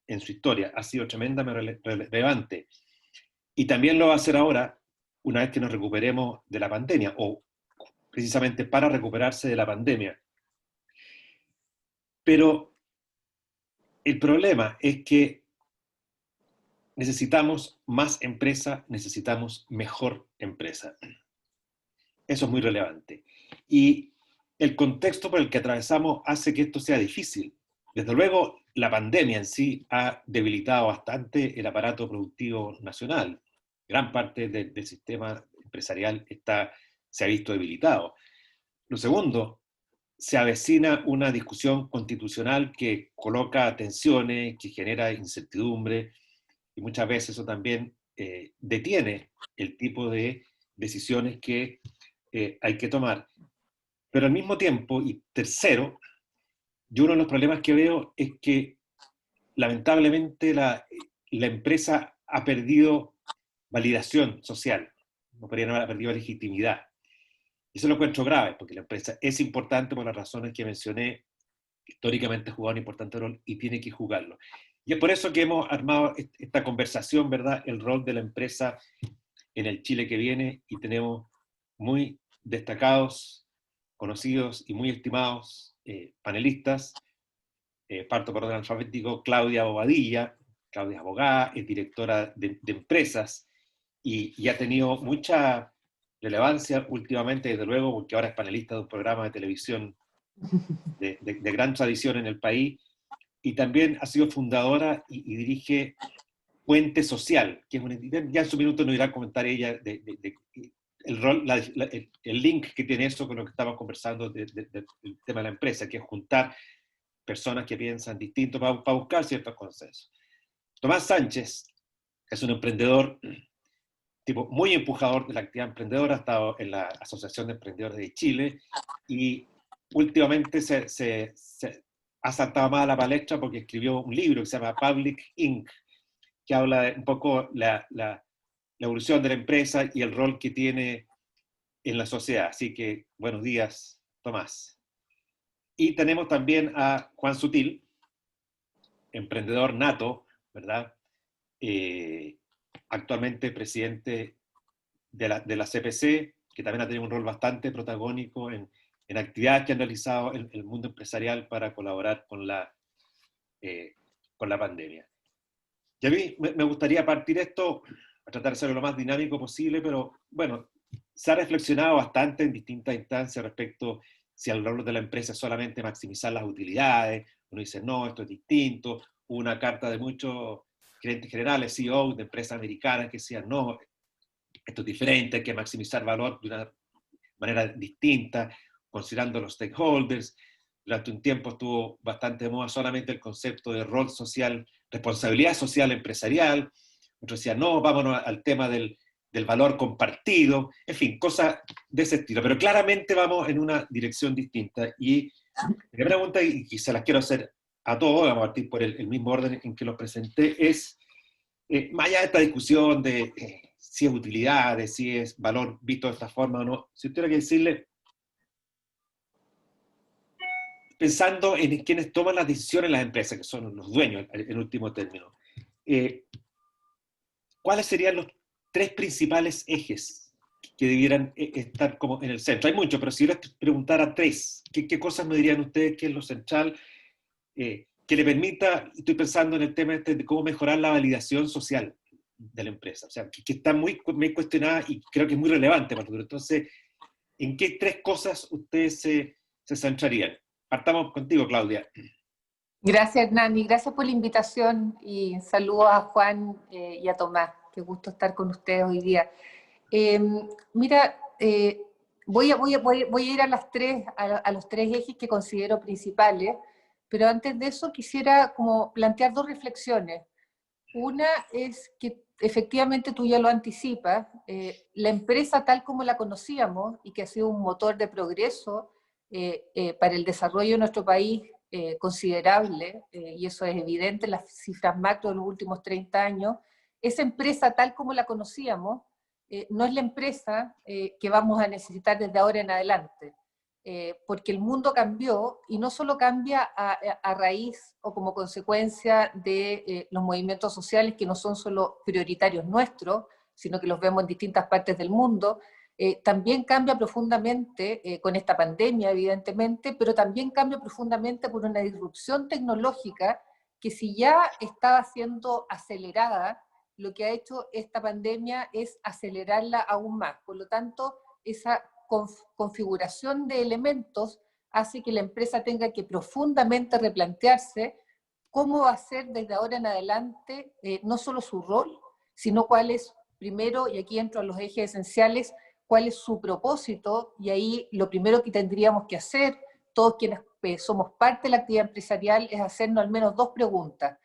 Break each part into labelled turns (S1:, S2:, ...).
S1: en su historia, ha sido tremendamente relevante. Y también lo va a hacer ahora, una vez que nos recuperemos de la pandemia, o precisamente para recuperarse de la pandemia. Pero el problema es que necesitamos más empresa, necesitamos mejor empresa. Eso es muy relevante. Y el contexto por el que atravesamos hace que esto sea difícil. Desde luego, la pandemia en sí ha debilitado bastante el aparato productivo nacional. Gran parte del sistema empresarial se ha visto debilitado. Lo segundo, se avecina una discusión constitucional que coloca tensiones, que genera incertidumbre, y muchas veces eso también detiene el tipo de decisiones que hay que tomar. Pero al mismo tiempo, y tercero, yo uno de los problemas que veo es que lamentablemente la empresa ha perdido validación social, no podría no haber perdido legitimidad. Eso lo encuentro grave, porque la empresa es importante por las razones que mencioné, históricamente ha jugado un importante rol y tiene que jugarlo. Y es por eso que hemos armado esta conversación, ¿verdad? El rol de la empresa en el Chile que viene, y tenemos muy destacados, conocidos y muy estimados panelistas. Parto por orden alfabético: Claudia Bobadilla. Claudia es abogada, es directora de empresas y ha tenido mucha relevancia últimamente, desde luego, porque ahora es panelista de un programa de televisión de gran tradición en el país, y también ha sido fundadora y dirige Puente Social, que es una entidad, ya en su minuto nos irá a comentar ella el rol, el link que tiene eso con lo que estamos conversando del tema de la empresa, que es juntar personas que piensan distinto para buscar ciertos consensos. Tomás Sánchez es un emprendedor, tipo muy empujador de la actividad emprendedora, ha estado en la Asociación de Emprendedores de Chile, y últimamente se ha saltado más a la palestra porque escribió un libro que se llama Public Inc., que habla de un poco la evolución de la empresa y el rol que tiene en la sociedad. Así que, buenos días, Tomás. Y tenemos también a Juan Sutil, emprendedor nato, ¿verdad? Actualmente presidente de la CPC, que también ha tenido un rol bastante protagónico en actividades que han realizado el mundo empresarial para colaborar con la pandemia. Y a mí me gustaría partir esto, a tratar de hacerlo lo más dinámico posible, pero bueno, se ha reflexionado bastante en distintas instancias respecto si el rol de la empresa es solamente maximizar las utilidades. Uno dice, no, esto es distinto. Hubo una carta de muchos gerentes generales, CEOs de empresas americanas que decían, no, esto es diferente, hay que maximizar valor de una manera distinta, considerando los stakeholders. Durante un tiempo estuvo bastante de moda solamente el concepto de rol social, responsabilidad social empresarial. Otros decían, no, vámonos al tema del valor compartido, en fin, cosas de ese estilo. Pero claramente vamos en una dirección distinta. Y la pregunta, y se las quiero hacer a todos, vamos a partir por el mismo orden en que lo presenté, es, más allá de esta discusión de si es utilidad, de si es valor visto de esta forma o no, si tuviera que decirle, pensando en quienes toman las decisiones en las empresas, que son los dueños en último término, ¿cuáles serían los tres principales ejes que debieran estar como en el centro? Hay muchos, pero si yo les preguntara tres, ¿qué cosas me dirían ustedes que es lo central que le permita? Estoy pensando en el tema de cómo mejorar la validación social de la empresa, o sea, que está muy cuestionada y creo que es muy relevante para el futuro. Entonces, ¿en qué tres cosas ustedes se centrarían? Partamos contigo, Claudia.
S2: Gracias, Hernán, y gracias por la invitación, y saludos a Juan y a Tomás. Qué gusto estar con ustedes hoy día. Mira, voy a ir a los tres ejes que considero principales, pero antes de eso quisiera como plantear dos reflexiones. Una es que efectivamente tú ya lo anticipas, la empresa tal como la conocíamos y que ha sido un motor de progreso para el desarrollo de nuestro país considerable, y eso es evidente en las cifras macro de los últimos 30 años, esa empresa tal como la conocíamos no es la empresa que vamos a necesitar desde ahora en adelante. porque el mundo cambió y no solo cambia a raíz o como consecuencia de los movimientos sociales que no son solo prioritarios nuestros, sino que los vemos en distintas partes del mundo. También cambia profundamente con esta pandemia, evidentemente, pero también cambia profundamente por una disrupción tecnológica que, si ya estaba siendo acelerada, lo que ha hecho esta pandemia es acelerarla aún más. Por lo tanto, esa configuración de elementos hace que la empresa tenga que profundamente replantearse cómo va a ser desde ahora en adelante no solo su rol, sino cuál es, primero, y aquí entro a los ejes esenciales, cuál es su propósito, y ahí lo primero que tendríamos que hacer, todos quienes somos parte de la actividad empresarial, es hacernos al menos dos preguntas.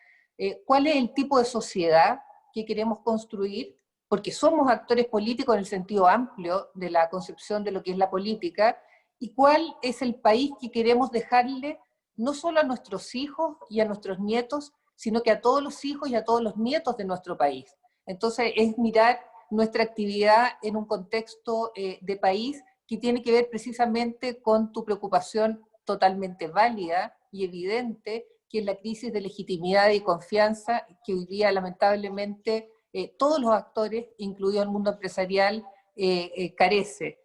S2: ¿Cuál es el tipo de sociedad que queremos construir? Porque somos actores políticos en el sentido amplio de la concepción de lo que es la política, y cuál es el país que queremos dejarle no solo a nuestros hijos y a nuestros nietos, sino que a todos los hijos y a todos los nietos de nuestro país. Entonces es mirar nuestra actividad en un contexto de país que tiene que ver precisamente con tu preocupación totalmente válida y evidente, que es la crisis de legitimidad y confianza que hoy día lamentablemente todos los actores, incluido el mundo empresarial, carece.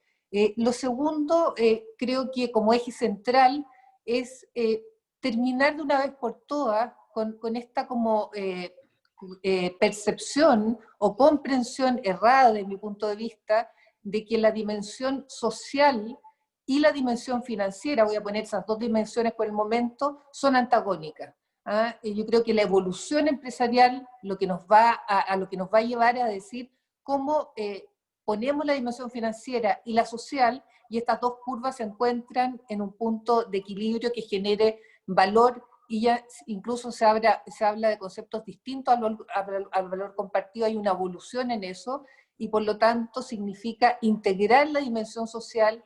S2: Lo segundo, creo que como eje central, es terminar de una vez por todas con esta como percepción o comprensión errada de mi punto de vista de que la dimensión social y la dimensión financiera, voy a poner esas dos dimensiones por el momento, son antagónicas. ¿Ah? Yo creo que la evolución empresarial lo que nos va a lo que nos va a llevar a decir cómo ponemos la dimensión financiera y la social, y estas dos curvas se encuentran en un punto de equilibrio que genere valor, y ya incluso se habla de conceptos distintos al valor compartido, hay una evolución en eso, y por lo tanto significa integrar la dimensión social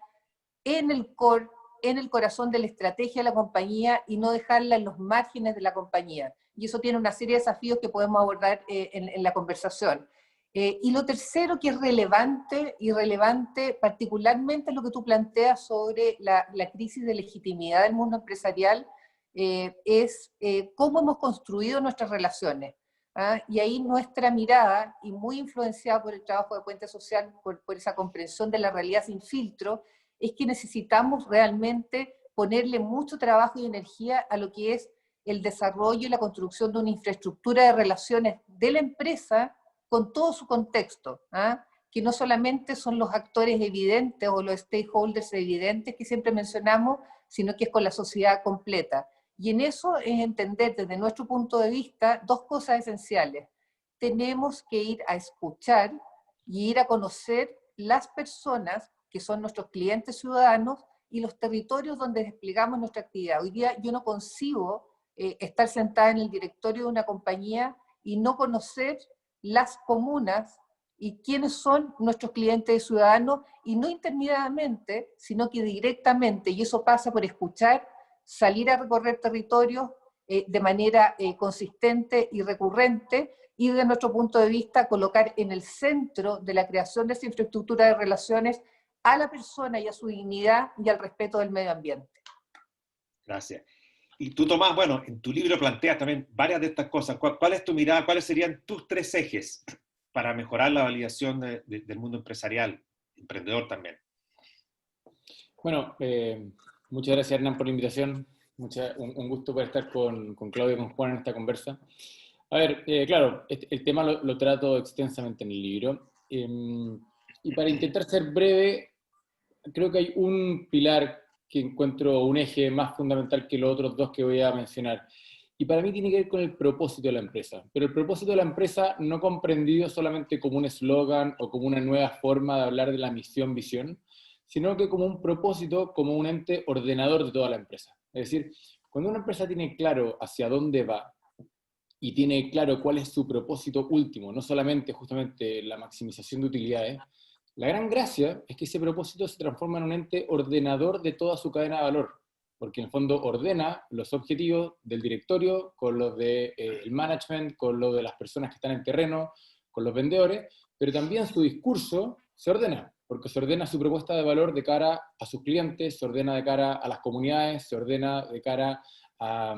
S2: en el core, en el corazón de la estrategia de la compañía y no dejarla en los márgenes de la compañía. Y eso tiene una serie de desafíos que podemos abordar en la conversación. Y lo tercero que es relevante, y relevante particularmente lo que tú planteas sobre la crisis de legitimidad del mundo empresarial, es cómo hemos construido nuestras relaciones. ¿Ah? Y ahí nuestra mirada, y muy influenciada por el trabajo de Puente Social, por esa comprensión de la realidad sin filtro, es que necesitamos realmente ponerle mucho trabajo y energía a lo que es el desarrollo y la construcción de una infraestructura de relaciones de la empresa con todo su contexto, ¿ah? Que no solamente son los actores evidentes o los stakeholders evidentes que siempre mencionamos, sino que es con la sociedad completa. Y en eso es entender desde nuestro punto de vista dos cosas esenciales. Tenemos que ir a escuchar y ir a conocer las personas que son nuestros clientes ciudadanos y los territorios donde desplegamos nuestra actividad. Hoy día yo no concibo estar sentada en el directorio de una compañía y no conocer las comunas y quiénes son nuestros clientes ciudadanos, y no intermediadamente, sino que directamente, y eso pasa por escuchar, salir a recorrer territorios de manera consistente y recurrente, y desde nuestro punto de vista colocar en el centro de la creación de esa infraestructura de relaciones a la persona y a su dignidad y al respeto del medio ambiente.
S1: Gracias. Y tú, Tomás, bueno, en tu libro planteas también varias de estas cosas. ¿Cuál es tu mirada? ¿Cuáles serían tus tres ejes para mejorar la validación del mundo empresarial, emprendedor también?
S3: Bueno, muchas gracias, Hernán, por la invitación. Un gusto poder estar con Claudio y con Juan en esta conversa. A ver, claro, el tema lo trato extensamente en el libro. Y para intentar ser breve, creo que hay un pilar que encuentro un eje más fundamental que los otros dos que voy a mencionar. Y para mí tiene que ver con el propósito de la empresa. Pero el propósito de la empresa no comprendido solamente como un eslogan o como una nueva forma de hablar de la misión, visión, sino que como un propósito, como un ente ordenador de toda la empresa. Es decir, cuando una empresa tiene claro hacia dónde va y tiene claro cuál es su propósito último, no solamente justamente la maximización de utilidades, la gran gracia es que ese propósito se transforma en un ente ordenador de toda su cadena de valor, porque en el fondo ordena los objetivos del directorio con los del management, con los de las personas que están en terreno, con los vendedores, pero también su discurso se ordena. porque se ordena su propuesta de valor de cara a sus clientes, se ordena de cara a las comunidades, se ordena de cara a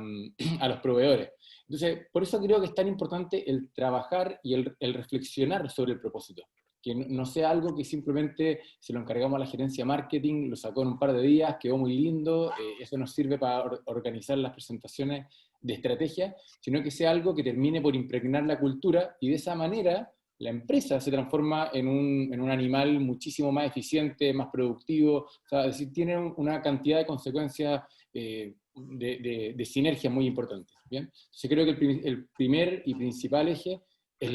S3: los proveedores. Entonces, por eso creo que es tan importante el trabajar y el reflexionar sobre el propósito. Que no sea algo que simplemente se lo encargamos a la gerencia marketing, lo sacó en un par de días, quedó muy lindo, eso nos sirve para organizar las presentaciones de estrategia, sino que sea algo que termine por impregnar la cultura, y de esa manera la empresa se transforma en un animal muchísimo más eficiente, más productivo, o sea, es decir, tiene una cantidad de consecuencias de sinergia muy importantes. ¿Bien? Entonces creo que el primer y principal eje es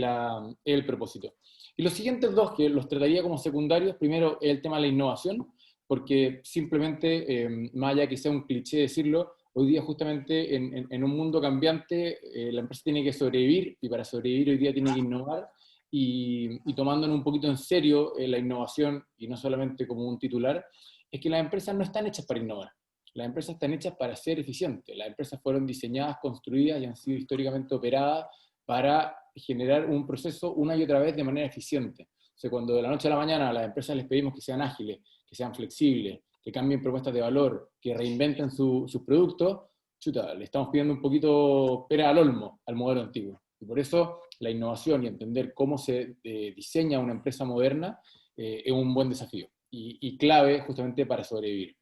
S3: el propósito. Y los siguientes dos, que los trataría como secundarios, primero es el tema de la innovación, porque simplemente, más allá que sea un cliché decirlo, hoy día justamente en un mundo cambiante, la empresa tiene que sobrevivir, y para sobrevivir hoy día tiene que innovar, y tomándonos un poquito en serio la innovación, y no solamente como un titular, es que las empresas no están hechas para innovar. Las empresas están hechas para ser eficientes. Las empresas fueron diseñadas, construidas y han sido históricamente operadas para generar un proceso una y otra vez de manera eficiente. O sea, cuando de la noche a la mañana a las empresas les pedimos que sean ágiles, que sean flexibles, que cambien propuestas de valor, que reinventen sus productos, chuta, le estamos pidiendo un poquito pera al olmo al modelo antiguo. Y por eso la innovación y entender cómo se diseña una empresa moderna es un buen desafío y clave justamente para sobrevivir.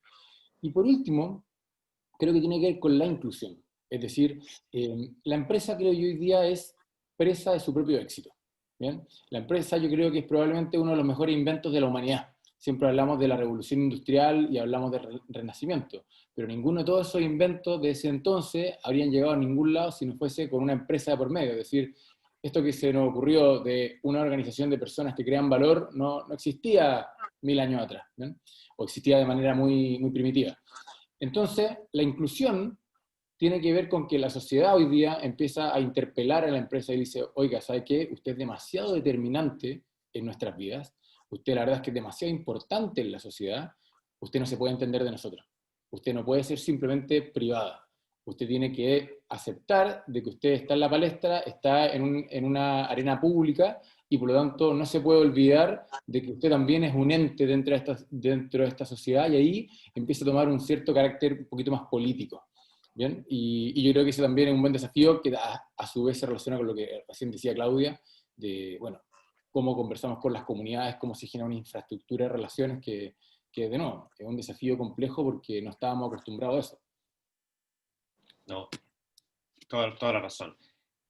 S3: Y por último, creo que tiene que ver con la inclusión. Es decir, la empresa, creo yo, hoy día es presa de su propio éxito. ¿Bien? La empresa yo creo que es probablemente uno de los mejores inventos de la humanidad. Siempre hablamos de la revolución industrial y hablamos del renacimiento, pero ninguno de todos esos inventos de ese entonces habrían llegado a ningún lado si no fuese con una empresa de por medio. Es decir, esto que se nos ocurrió de una organización de personas que crean valor no existía 1000 años atrás, ¿bien? O existía de manera muy, muy primitiva. Entonces, la inclusión tiene que ver con que la sociedad hoy día empieza a interpelar a la empresa y dice, oiga, ¿sabe qué? Usted es demasiado determinante en nuestras vidas, usted la verdad es que es demasiado importante en la sociedad, usted no se puede entender de nosotros, usted no puede ser simplemente privada, usted tiene que aceptar de que usted está en la palestra, está en una arena pública, y por lo tanto no se puede olvidar de que usted también es un ente dentro de esta sociedad, y ahí empieza a tomar un cierto carácter un poquito más político. ¿Bien? Y yo creo que ese también es un buen desafío que a su vez se relaciona con lo que recién decía Claudia, de, bueno, cómo conversamos con las comunidades, cómo se genera una infraestructura de relaciones que de nuevo, es un desafío complejo porque no estábamos acostumbrados a eso.
S1: No, toda la razón.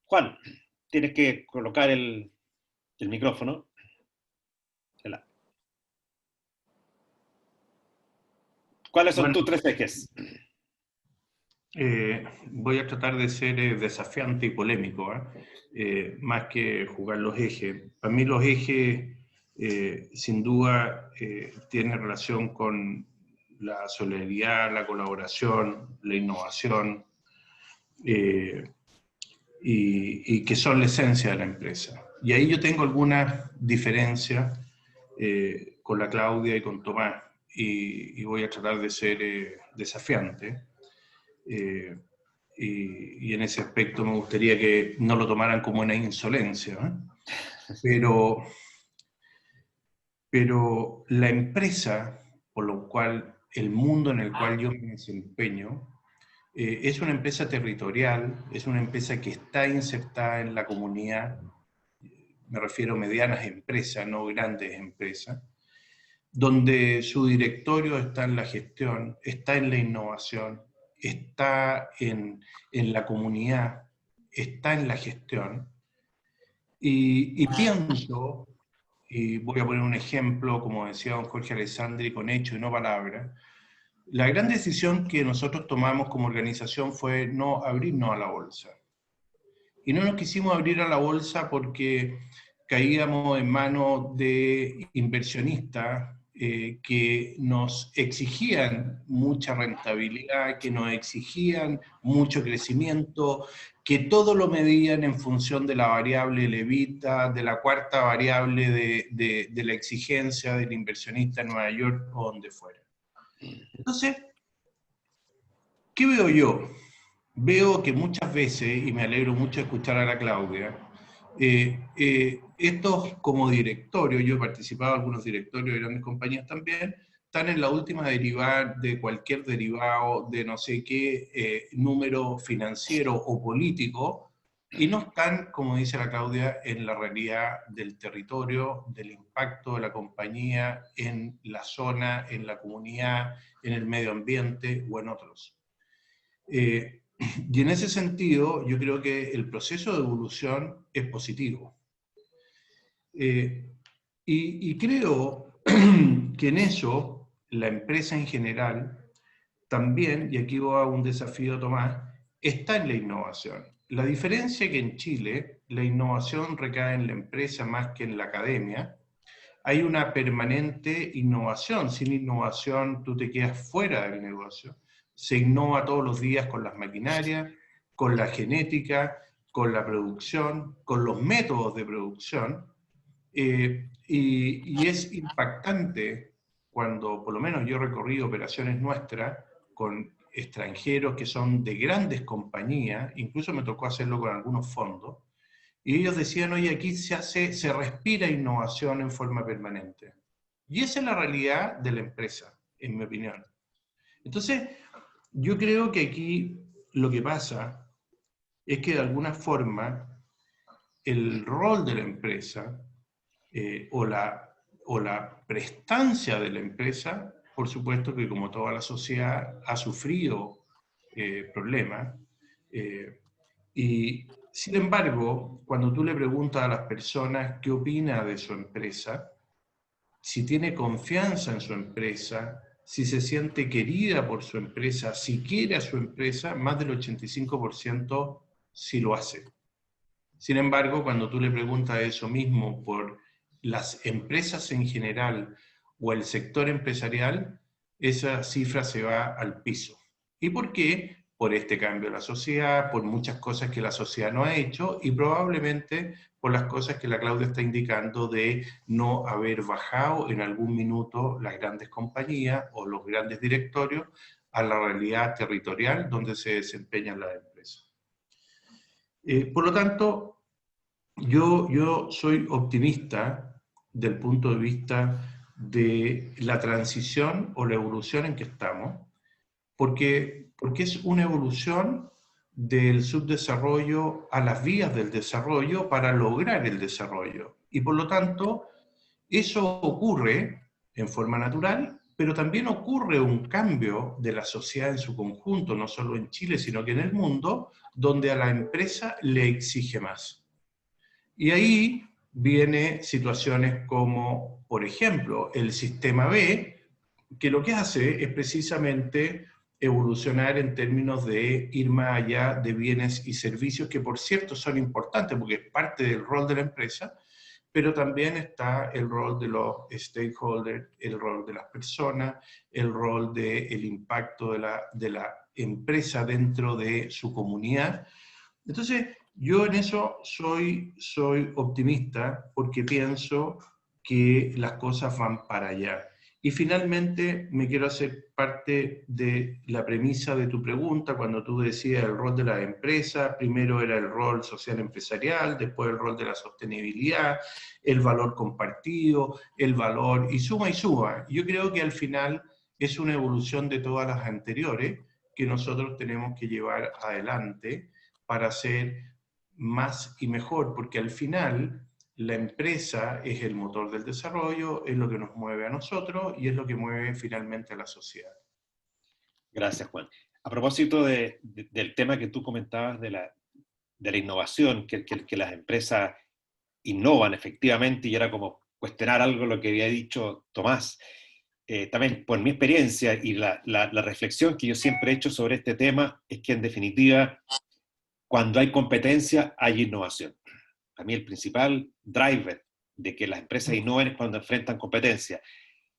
S1: Juan, tienes que colocar el micrófono. ¿Cuáles son tus 3 ejes?
S4: Voy a tratar de ser desafiante y polémico, más que jugar los ejes. Para mí los ejes, sin duda, tienen relación con la solidaridad, la colaboración, la innovación, y que son la esencia de la empresa. Y ahí yo tengo algunas diferencias con la Claudia y con Tomás, y voy a tratar de ser desafiante. Y en ese aspecto me gustaría que no lo tomaran como una insolencia, ¿eh? Pero la empresa, por lo cual el mundo en el cual yo me desempeño, es una empresa territorial, es una empresa que está insertada en la comunidad, me refiero a medianas empresas, no grandes empresas, donde su directorio está en la gestión, está en la innovación, está en la comunidad, está en la gestión. Y pienso, y voy a poner un ejemplo, como decía don Jorge Alessandri, con hecho y no palabra, la gran decisión que nosotros tomamos como organización fue no abrirnos a la bolsa. Y no nos quisimos abrir a la bolsa porque caíamos en manos de inversionistas que nos exigían mucha rentabilidad, que nos exigían mucho crecimiento, que todo lo medían en función de la variable levita, de la cuarta variable de la exigencia del inversionista en Nueva York o donde fuera. Entonces, ¿qué veo yo? Veo que muchas veces, y me alegro mucho de escuchar a la Claudia, Estos como directorio, yo he participado en algunos directorios de grandes compañías también, están en la última derivada de cualquier derivado de no sé qué número financiero o político, y no están, como dice la Claudia, en la realidad del territorio, del impacto de la compañía en la zona, en la comunidad, en el medio ambiente o en otros. Y en ese sentido, yo creo que el proceso de evolución es positivo. Y creo que en eso, la empresa en general, también, y aquí voy a un desafío, Tomás, está en la innovación. La diferencia es que en Chile la innovación recae en la empresa más que en la academia. Hay una permanente innovación. Sin innovación tú te quedas fuera del negocio. Se innova todos los días con las maquinarias, con la genética, con la producción, con los métodos de producción. Y es impactante cuando, por lo menos yo recorrí operaciones nuestras con extranjeros que son de grandes compañías, incluso me tocó hacerlo con algunos fondos, y ellos decían, oye, aquí se respira innovación en forma permanente. Y esa es la realidad de la empresa, en mi opinión. Entonces, yo creo que aquí lo que pasa es que de alguna forma el rol de la empresa o la prestancia de la empresa, por supuesto que como toda la sociedad ha sufrido problemas, y sin embargo, cuando tú le preguntas a las personas qué opina de su empresa, si tiene confianza en su empresa, si se siente querida por su empresa, si quiere a su empresa, más del 85% sí lo hace. Sin embargo, cuando tú le preguntas eso mismo por las empresas en general o el sector empresarial, esa cifra se va al piso. ¿Y por qué? Por este cambio de la sociedad, por muchas cosas que la sociedad no ha hecho y probablemente por las cosas que la Claudia está indicando de no haber bajado en algún minuto las grandes compañías o los grandes directorios a la realidad territorial donde se desempeñan las empresas. Por lo tanto, yo soy optimista del punto de vista de la transición o la evolución en que estamos, porque es una evolución del subdesarrollo a las vías del desarrollo para lograr el desarrollo. Y por lo tanto, eso ocurre en forma natural, pero también ocurre un cambio de la sociedad en su conjunto, no solo en Chile, sino que en el mundo, donde a la empresa le exige más. Y ahí vienen situaciones como, por ejemplo, el sistema B, que lo que hace es precisamente evolucionar en términos de ir más allá de bienes y servicios, que por cierto son importantes porque es parte del rol de la empresa, pero también está el rol de los stakeholders, el rol de las personas, el rol del impacto de la empresa dentro de su comunidad. Entonces, yo en eso soy optimista porque pienso que las cosas van para allá. Y finalmente me quiero hacer parte de la premisa de tu pregunta cuando tú decías el rol de la empresa. Primero era el rol social empresarial, después el rol de la sostenibilidad, el valor compartido, el valor y suma y suma. Yo creo que al final es una evolución de todas las anteriores que nosotros tenemos que llevar adelante para hacer más y mejor, porque al final la empresa es el motor del desarrollo, es lo que nos mueve a nosotros y es lo que mueve finalmente a la sociedad.
S1: Gracias, Juan. A propósito del tema que tú comentabas de la innovación, que las empresas innovan efectivamente, y era como cuestionar algo lo que había dicho Tomás. También por mi experiencia y la reflexión que yo siempre he hecho sobre este tema es que en definitiva, cuando hay competencia, hay innovación. A mí el principal driver de que las empresas innoven es cuando enfrentan competencia.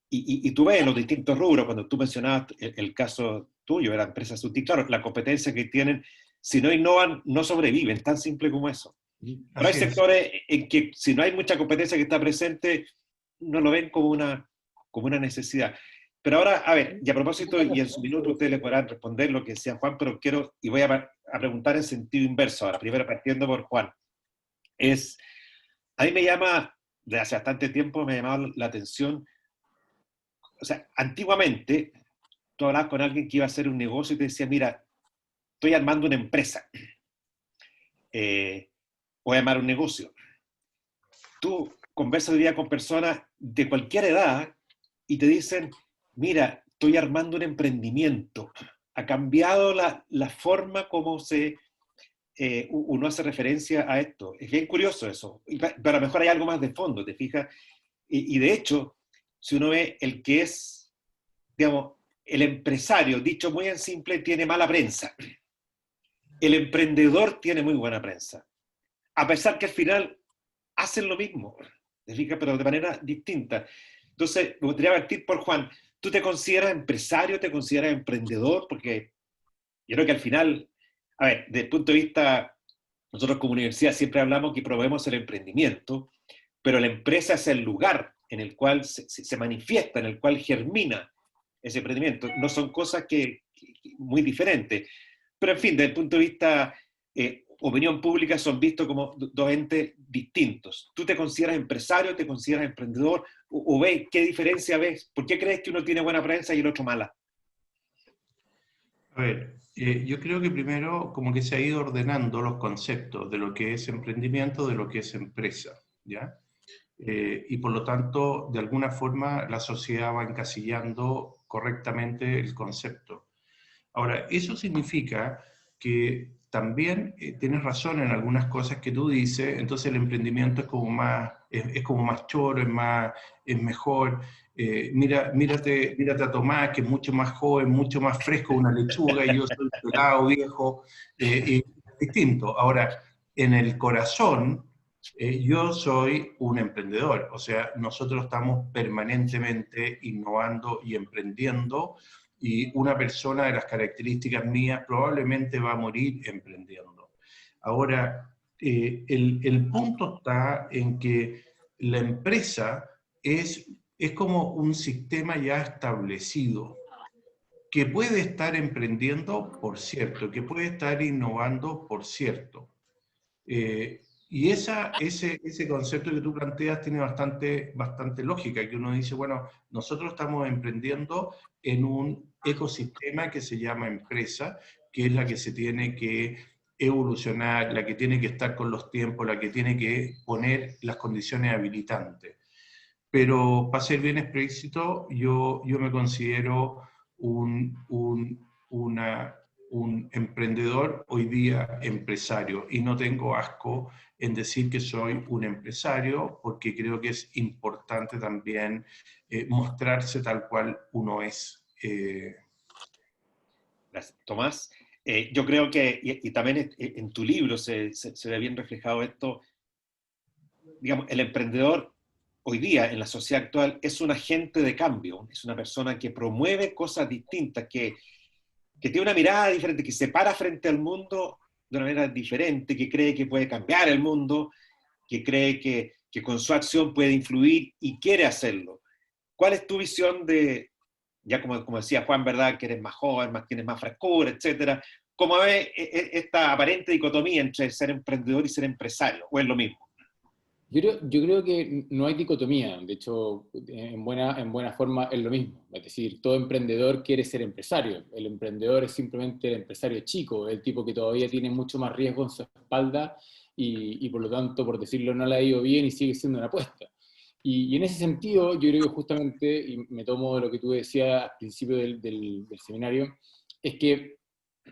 S1: Y tú ves los distintos rubros, cuando tú mencionabas el caso tuyo de la empresa Sutil, claro, la competencia que tienen, si no innovan, no sobreviven, tan simple como eso. Pero hay sectores en que si no hay mucha competencia que está presente, no lo ven como una necesidad. Pero ahora, a ver, y a propósito, y en su minuto ustedes le podrán responder lo que decía Juan, pero voy a preguntar en sentido inverso ahora, primero partiendo por Juan. a mí me llama, de hace bastante tiempo me ha llamado la atención, o sea, antiguamente tú hablabas con alguien que iba a hacer un negocio y te decía, mira, estoy armando una empresa, voy a armar un negocio. Tú conversas hoy día con personas de cualquier edad y te dicen, mira, estoy armando un emprendimiento. Ha cambiado la forma como uno hace referencia a esto. Es bien curioso eso, pero a lo mejor hay algo más de fondo, ¿te fijas? Y de hecho, si uno ve el que es, digamos, el empresario, dicho muy en simple, tiene mala prensa. El emprendedor tiene muy buena prensa. A pesar que al final hacen lo mismo, ¿te fijas? Pero de manera distinta. Entonces, me gustaría partir por Juan. ¿Tú te consideras empresario, te consideras emprendedor? Porque yo creo que al final, a ver, desde el punto de vista, nosotros como universidad siempre hablamos que promovemos el emprendimiento, pero la empresa es el lugar en el cual se manifiesta, en el cual germina ese emprendimiento. No son cosas muy diferentes. Pero en fin, desde el punto de vista opinión pública, son vistos como dos entes distintos. ¿Tú te consideras empresario, te consideras emprendedor? ¿O ves qué diferencia ves? ¿Por qué crees que uno tiene buena prensa y el otro mala?
S4: A ver, yo creo que primero como que se ha ido ordenando los conceptos de lo que es emprendimiento, de lo que es empresa, ¿ya? Y por lo tanto, de alguna forma, la sociedad va encasillando correctamente el concepto. Ahora, eso significa que también tienes razón en algunas cosas que tú dices, entonces el emprendimiento es como más, es como más choro, es mejor. Mírate a Tomás, que es mucho más joven, mucho más fresco, una lechuga, y yo soy pelado, viejo, y es distinto. Ahora, en el corazón, yo soy un emprendedor, o sea, nosotros estamos permanentemente innovando y emprendiendo, y una persona de las características mías probablemente va a morir emprendiendo. Ahora, el punto está en que la empresa es como un sistema ya establecido, que puede estar emprendiendo, por cierto, que puede estar innovando, por cierto. Y ese concepto que tú planteas tiene bastante lógica, que uno dice, bueno, nosotros estamos emprendiendo en un ecosistema que se llama empresa, que es la que se tiene que evolucionar, la que tiene que estar con los tiempos, la que tiene que poner las condiciones habilitantes. Pero para ser bien explícito, yo me considero un emprendedor, hoy día empresario, y no tengo asco en decir que soy un empresario, porque creo que es importante también mostrarse tal cual uno es.
S1: Gracias, Tomás. Yo creo que, y también en tu libro se ve bien reflejado esto, digamos, el emprendedor hoy día en la sociedad actual es un agente de cambio, es una persona que promueve cosas distintas, que tiene una mirada diferente, que se para frente al mundo de una manera diferente, que cree que puede cambiar el mundo, que cree que con su acción puede influir y quiere hacerlo. ¿Cuál es tu visión de, ya como decía Juan, ¿verdad? Que eres más joven, tienes más frescura, etcétera? ¿Cómo ves esta aparente dicotomía entre ser emprendedor y ser empresario? ¿O es lo mismo?
S3: Yo creo que no hay dicotomía, de hecho, en buena forma es lo mismo. Es decir, todo emprendedor quiere ser empresario. El emprendedor es simplemente el empresario chico, el tipo que todavía tiene mucho más riesgo en su espalda y por lo tanto, por decirlo, no le ha ido bien y sigue siendo una apuesta. Y en ese sentido, yo creo que justamente, y me tomo de lo que tú decías al principio del seminario, es que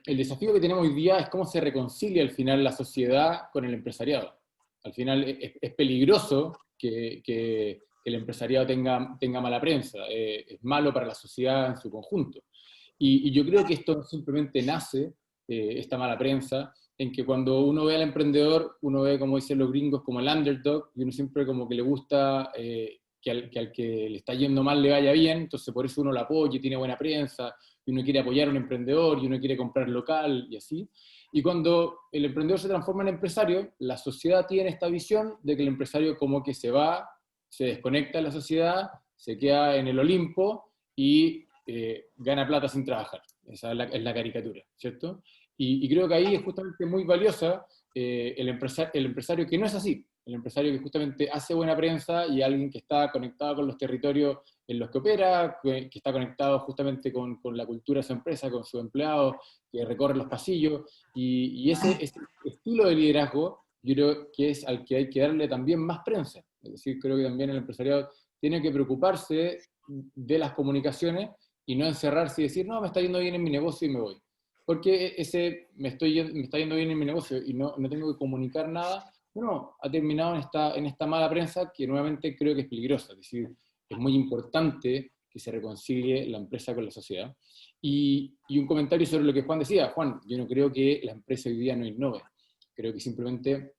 S3: el desafío que tenemos hoy día es cómo se reconcilia al final la sociedad con el empresariado. Al final es peligroso que el empresariado tenga mala prensa, es malo para la sociedad en su conjunto. Y yo creo que esto simplemente nace, esta mala prensa, en que cuando uno ve al emprendedor, uno ve, como dicen los gringos, como el underdog, y uno siempre como que le gusta que al que le está yendo mal le vaya bien, entonces por eso uno lo apoya y tiene buena prensa, y uno quiere apoyar a un emprendedor, y uno quiere comprar local, y así. Y cuando el emprendedor se transforma en empresario, la sociedad tiene esta visión de que el empresario como que se va, se desconecta de la sociedad, se queda en el Olimpo y gana plata sin trabajar. Esa es la caricatura, ¿cierto? Y creo que ahí es justamente muy valiosa el empresario que no es así, el empresario que justamente hace buena prensa y alguien que está conectado con los territorios en los que opera, que está conectado justamente con la cultura de su empresa, con sus empleados, que recorre los pasillos, y ese estilo de liderazgo yo creo que es al que hay que darle también más prensa. Es decir, creo que también el empresariado tiene que preocuparse de las comunicaciones y no encerrarse y decir, no, me está yendo bien en mi negocio y me voy. Porque me está yendo bien en mi negocio y no tengo que comunicar nada, bueno, ha terminado en esta mala prensa que nuevamente creo que es peligrosa. Es decir, es muy importante que se reconcilie la empresa con la sociedad. Y un comentario sobre lo que Juan decía. Juan, yo no creo que la empresa hoy día no innove. Creo que simplemente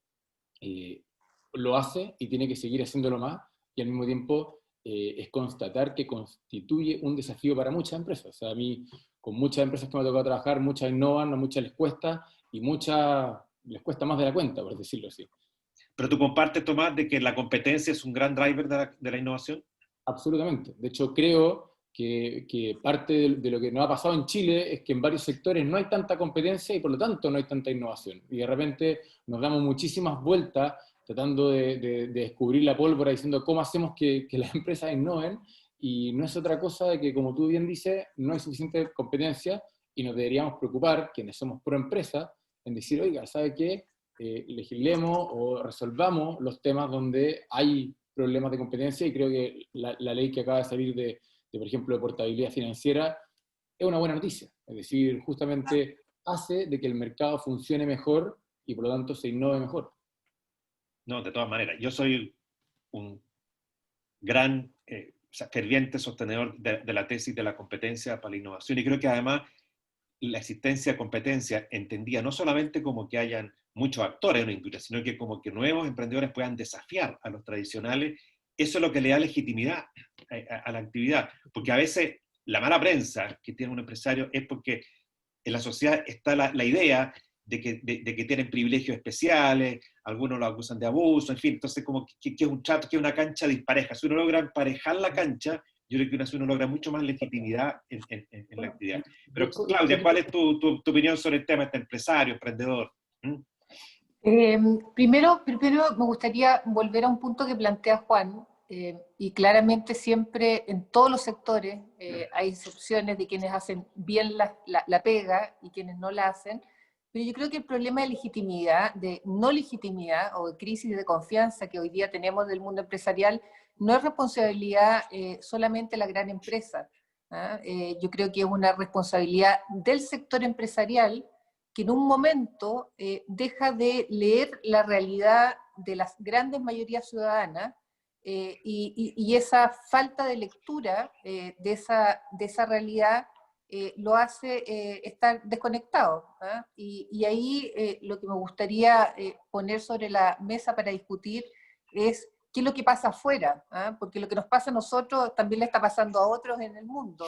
S3: lo hace y tiene que seguir haciéndolo más, y al mismo tiempo es constatar que constituye un desafío para muchas empresas. O sea, a mí, con muchas empresas que me ha tocado trabajar, muchas innovan, a muchas les cuesta, y muchas les cuesta más de la cuenta, por decirlo así.
S1: ¿Pero tú compartes, Tomás, de que la competencia es un gran driver de la innovación?
S3: Absolutamente. De hecho, creo que parte de lo que nos ha pasado en Chile es que en varios sectores no hay tanta competencia y por lo tanto no hay tanta innovación. Y de repente nos damos muchísimas vueltas tratando de descubrir la pólvora, diciendo cómo hacemos que las empresas innoven, y no es otra cosa de que, como tú bien dices, no hay suficiente competencia y nos deberíamos preocupar, quienes somos pro empresa, en decir, oiga, ¿sabe qué? Legislemos o resolvamos los temas donde hay problemas de competencia, y creo que la ley que acaba de salir por ejemplo, de portabilidad financiera es una buena noticia. Es decir, justamente hace de que el mercado funcione mejor y por lo tanto se innove mejor.
S1: No, de todas maneras. Yo soy un gran ferviente sostenedor de la tesis de la competencia para la innovación, y creo que además la existencia de competencia entendía no solamente como que hayan muchos actores en una industria, sino que como que nuevos emprendedores puedan desafiar a los tradicionales. Eso es lo que le da legitimidad a la actividad, porque a veces la mala prensa que tiene un empresario es porque en la sociedad está la idea de que tienen privilegios especiales, algunos lo acusan de abuso, en fin, entonces como que es un trato, que es una cancha dispareja. Si uno logra emparejar la cancha, yo creo que uno logra mucho más legitimidad en la actividad. Pero Claudia, ¿cuál es tu opinión sobre el tema, este empresario, emprendedor?
S2: Primero me gustaría volver a un punto que plantea Juan, y claramente siempre en todos los sectores hay excepciones de quienes hacen bien la pega y quienes no la hacen, pero yo creo que el problema de legitimidad, de no legitimidad o de crisis de confianza que hoy día tenemos del mundo empresarial no es responsabilidad solamente de la gran empresa. Yo creo que es una responsabilidad del sector empresarial, que en un momento deja de leer la realidad de las grandes mayorías ciudadanas, y esa falta de lectura de esa realidad lo hace estar desconectado. Y ahí lo que me gustaría poner sobre la mesa para discutir es qué es lo que pasa afuera, porque lo que nos pasa a nosotros también le está pasando a otros en el mundo.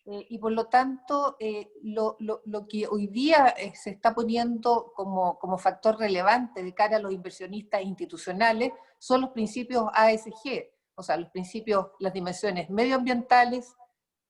S2: Y por lo tanto, lo que hoy día se está poniendo como factor relevante de cara a los inversionistas institucionales son los principios ASG, o sea, los principios, las dimensiones medioambientales,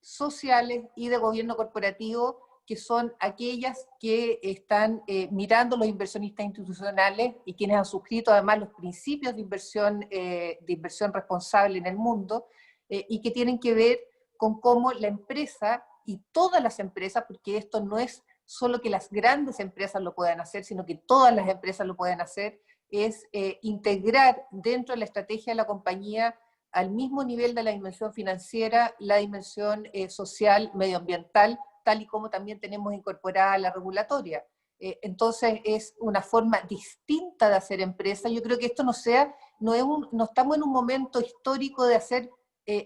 S2: sociales y de gobierno corporativo, que son aquellas que están mirando los inversionistas institucionales y quienes han suscrito además los principios de inversión responsable en el mundo, y que tienen que ver con cómo la empresa y todas las empresas, porque esto no es solo que las grandes empresas lo puedan hacer, sino que todas las empresas lo pueden hacer, es integrar dentro de la estrategia de la compañía al mismo nivel de la dimensión financiera, la dimensión social, medioambiental, tal y como también tenemos incorporada la regulatoria. Entonces es una forma distinta de hacer empresa. Yo creo que esto no estamos en un momento histórico de hacer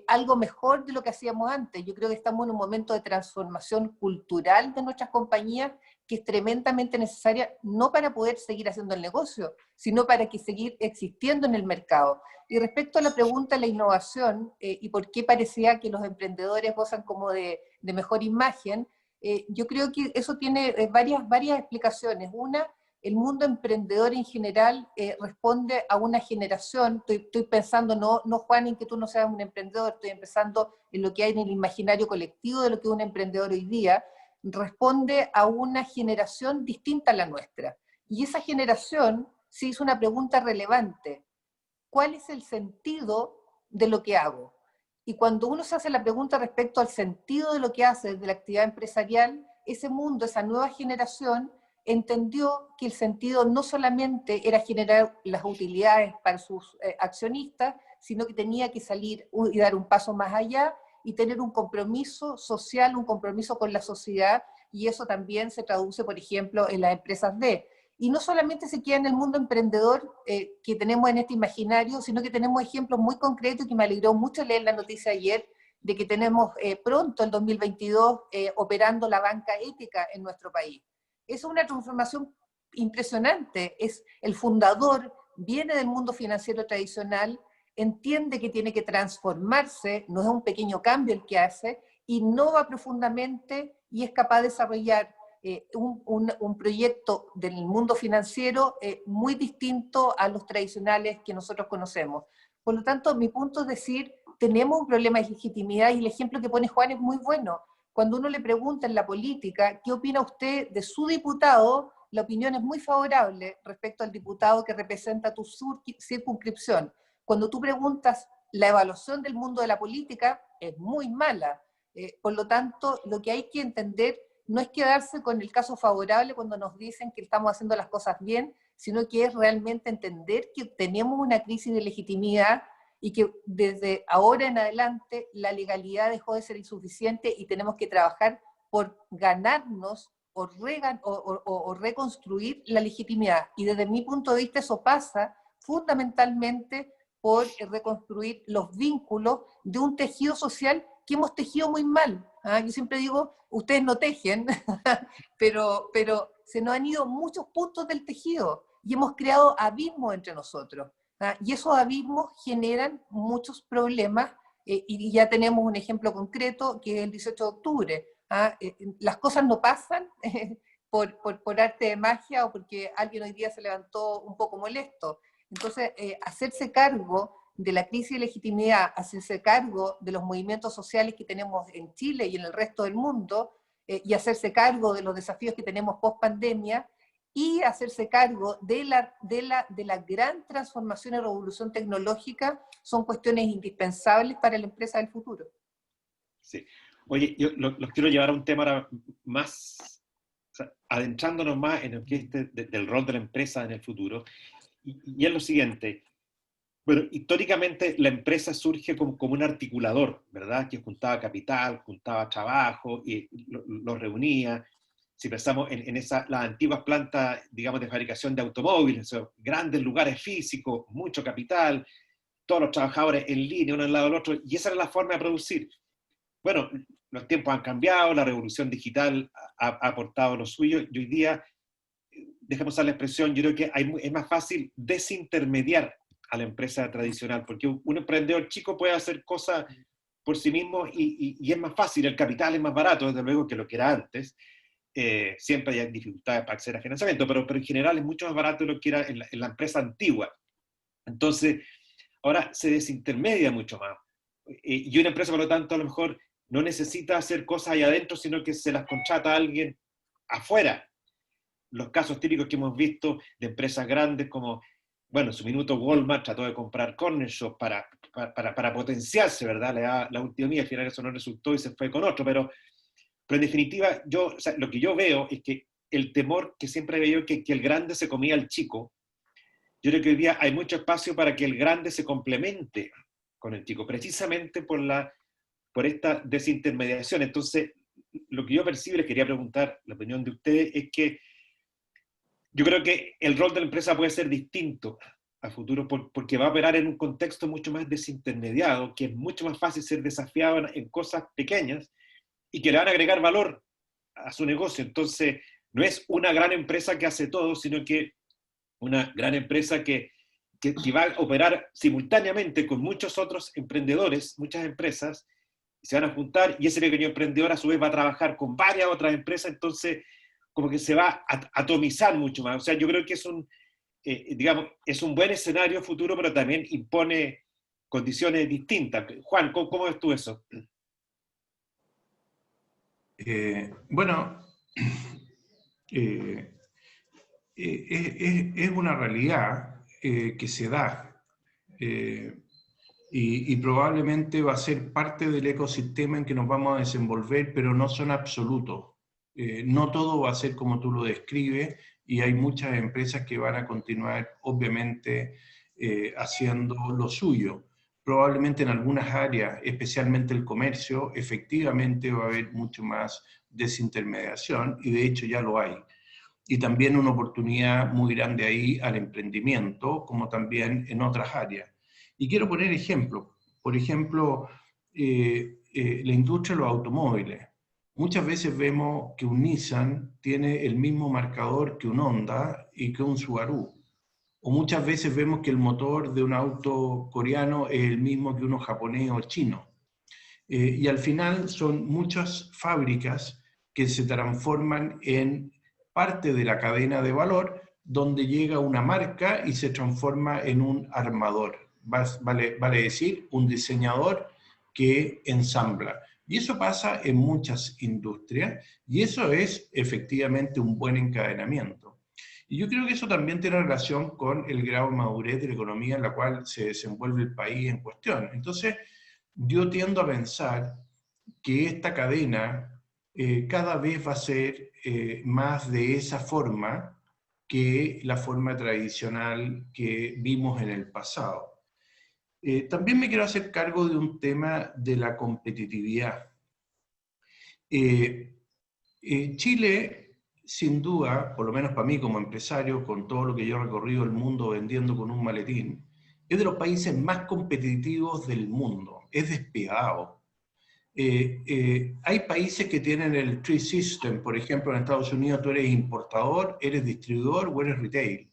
S2: algo mejor de lo que hacíamos antes. Yo creo que estamos en un momento de transformación cultural de nuestras compañías que es tremendamente necesaria, no para poder seguir haciendo el negocio, sino para seguir existiendo en el mercado. Y respecto a la pregunta de la innovación y por qué parecía que los emprendedores gozan como de mejor imagen, yo creo que eso tiene varias explicaciones. Una, el mundo emprendedor en general responde a una generación. Estoy pensando, no Juan, en que tú no seas un emprendedor, estoy pensando en lo que hay en el imaginario colectivo de lo que es un emprendedor hoy día. Responde a una generación distinta a la nuestra. Y esa generación se hizo una pregunta relevante: ¿cuál es el sentido de lo que hago? Y cuando uno se hace la pregunta respecto al sentido de lo que hace de la actividad empresarial, ese mundo, esa nueva generación, entendió que el sentido no solamente era generar las utilidades para sus accionistas, sino que tenía que salir y dar un paso más allá y tener un compromiso social, un compromiso con la sociedad, y eso también se traduce, por ejemplo, en las empresas D. Y no solamente se queda en el mundo emprendedor que tenemos en este imaginario, sino que tenemos ejemplos muy concretos, que me alegró mucho leer la noticia ayer, de que tenemos pronto, el 2022, operando la banca ética en nuestro país. Es una transformación impresionante. Es el fundador, viene del mundo financiero tradicional, entiende que tiene que transformarse, no es un pequeño cambio el que hace, innova profundamente y es capaz de desarrollar un proyecto del mundo financiero muy distinto a los tradicionales que nosotros conocemos. Por lo tanto, mi punto es decir, tenemos un problema de legitimidad, y el ejemplo que pone Juan es muy bueno. Cuando uno le pregunta en la política, ¿qué opina usted de su diputado?, la opinión es muy favorable respecto al diputado que representa tu circunscripción. Cuando tú preguntas, la evaluación del mundo de la política es muy mala. Por lo tanto, lo que hay que entender no es quedarse con el caso favorable cuando nos dicen que estamos haciendo las cosas bien, sino que es realmente entender que tenemos una crisis de legitimidad y que desde ahora en adelante la legalidad dejó de ser insuficiente y tenemos que trabajar por ganarnos o reconstruir la legitimidad. Y desde mi punto de vista eso pasa fundamentalmente por reconstruir los vínculos de un tejido social que hemos tejido muy mal. Yo siempre digo, ustedes no tejen, pero se nos han ido muchos puntos del tejido y hemos creado abismos entre nosotros. Y esos abismos generan muchos problemas, y ya tenemos un ejemplo concreto que es el 18 de octubre. Las cosas no pasan por arte de magia o porque alguien hoy día se levantó un poco molesto. Entonces, hacerse cargo de la crisis de legitimidad, hacerse cargo de los movimientos sociales que tenemos en Chile y en el resto del mundo, y hacerse cargo de los desafíos que tenemos post pandemia, y hacerse cargo de la gran transformación y revolución tecnológica, son cuestiones indispensables para la empresa del futuro.
S1: Sí. Oye, yo los quiero llevar a un tema ahora más, o sea, adentrándonos más en el que del rol de la empresa en el futuro, y es lo siguiente. Bueno, históricamente la empresa surge como un articulador, ¿verdad? Que juntaba capital, juntaba trabajo, y lo reunía. Si pensamos en las antiguas plantas, digamos, de fabricación de automóviles, esos grandes lugares físicos, mucho capital, todos los trabajadores en línea, uno al lado del otro, y esa era la forma de producir. Bueno, los tiempos han cambiado, la revolución digital ha aportado lo suyo, y hoy día, dejemos usar la expresión, yo creo que es más fácil desintermediar a la empresa tradicional, porque un emprendedor chico puede hacer cosas por sí mismo y es más fácil, el capital es más barato, desde luego, que lo que era antes. Siempre hay dificultades para acceder a financiamiento, pero en general es mucho más barato de lo que era en la empresa antigua. Entonces, ahora se desintermedia mucho más. Y una empresa, por lo tanto, a lo mejor no necesita hacer cosas ahí adentro, sino que se las contrata a alguien afuera. Los casos típicos que hemos visto de empresas grandes como, bueno, en su minuto Walmart trató de comprar Corner Shop para potenciarse, ¿verdad? La última milla, al final eso no resultó y se fue con otro, pero en definitiva, o sea, lo que yo veo es que el temor que siempre veo que el grande se comía al chico, yo creo que hoy día hay mucho espacio para que el grande se complemente con el chico, precisamente por esta desintermediación. Entonces, lo que yo percibo, les quería preguntar la opinión de ustedes, es que yo creo que el rol de la empresa puede ser distinto a futuro porque va a operar en un contexto mucho más desintermediado, que es mucho más fácil ser desafiado en cosas pequeñas y que le van a agregar valor a su negocio. Entonces, no es una gran empresa que hace todo, sino que una gran empresa que va a operar simultáneamente con muchos otros emprendedores, muchas empresas, se van a juntar y ese pequeño emprendedor a su vez va a trabajar con varias otras empresas, entonces como que se va a atomizar mucho más. O sea, yo creo que digamos, es un buen escenario futuro, pero también impone condiciones distintas. Juan, ¿cómo ves tú eso?
S4: Bueno, es una realidad que se da y probablemente va a ser parte del ecosistema en que nos vamos a desenvolver, pero no son absolutos. No todo va a ser como tú lo describes y hay muchas empresas que van a continuar, obviamente, haciendo lo suyo. Probablemente en algunas áreas, especialmente el comercio, efectivamente va a haber mucho más desintermediación y de hecho ya lo hay. Y también una oportunidad muy grande ahí al emprendimiento, como también en otras áreas. Y quiero poner ejemplos. Por ejemplo, la industria de los automóviles. Muchas veces vemos que un Nissan tiene el mismo marcador que un Honda y que un Subaru. O muchas veces vemos que el motor de un auto coreano es el mismo que uno japonés o chino. Y al final son muchas fábricas que se transforman en parte de la cadena de valor, donde llega una marca y se transforma en un armador, vale decir, un diseñador que ensambla. Y eso pasa en muchas industrias, y eso es efectivamente un buen encadenamiento. Y yo creo que eso también tiene relación con el grado de madurez de la economía en la cual se desenvuelve el país en cuestión. Entonces, yo tiendo a pensar que esta cadena cada vez va a ser más de esa forma que la forma tradicional que vimos en el pasado. También me quiero hacer cargo de un tema de la competitividad. Chile, sin duda, por lo menos para mí como empresario, con todo lo que yo he recorrido el mundo vendiendo con un maletín, es de los países más competitivos del mundo, es despiadado. Hay países que tienen el tree system, por ejemplo en Estados Unidos tú eres importador, eres distribuidor o eres retail.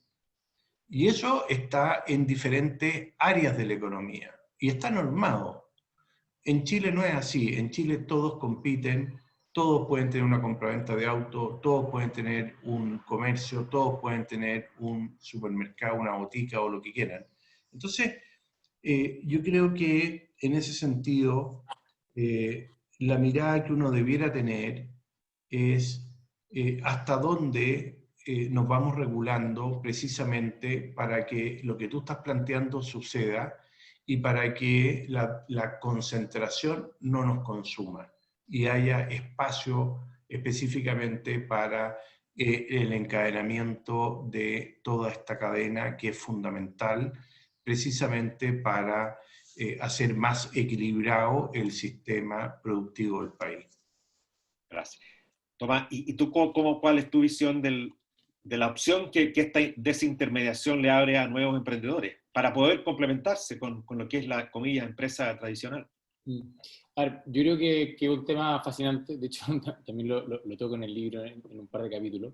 S4: Y eso está en diferentes áreas de la economía y está normado. En Chile no es así, en Chile todos compiten, todos pueden tener una compraventa de auto, todos pueden tener un comercio, todos pueden tener un supermercado, una botica o lo que quieran. Entonces, yo creo que en ese sentido, la mirada que uno debiera tener es hasta dónde nos vamos regulando precisamente para que lo que tú estás planteando suceda y para que la concentración no nos consuma y haya espacio específicamente para el encadenamiento de toda esta cadena que es fundamental precisamente para hacer más equilibrado el sistema productivo del país.
S1: Gracias. Tomás, ¿y tú cuál es tu visión de la opción que esta desintermediación le abre a nuevos emprendedores para poder complementarse con lo que es la, comillas, empresa tradicional?
S3: A ver, yo creo que es un tema fascinante, de hecho también lo toco en el libro en un par de capítulos.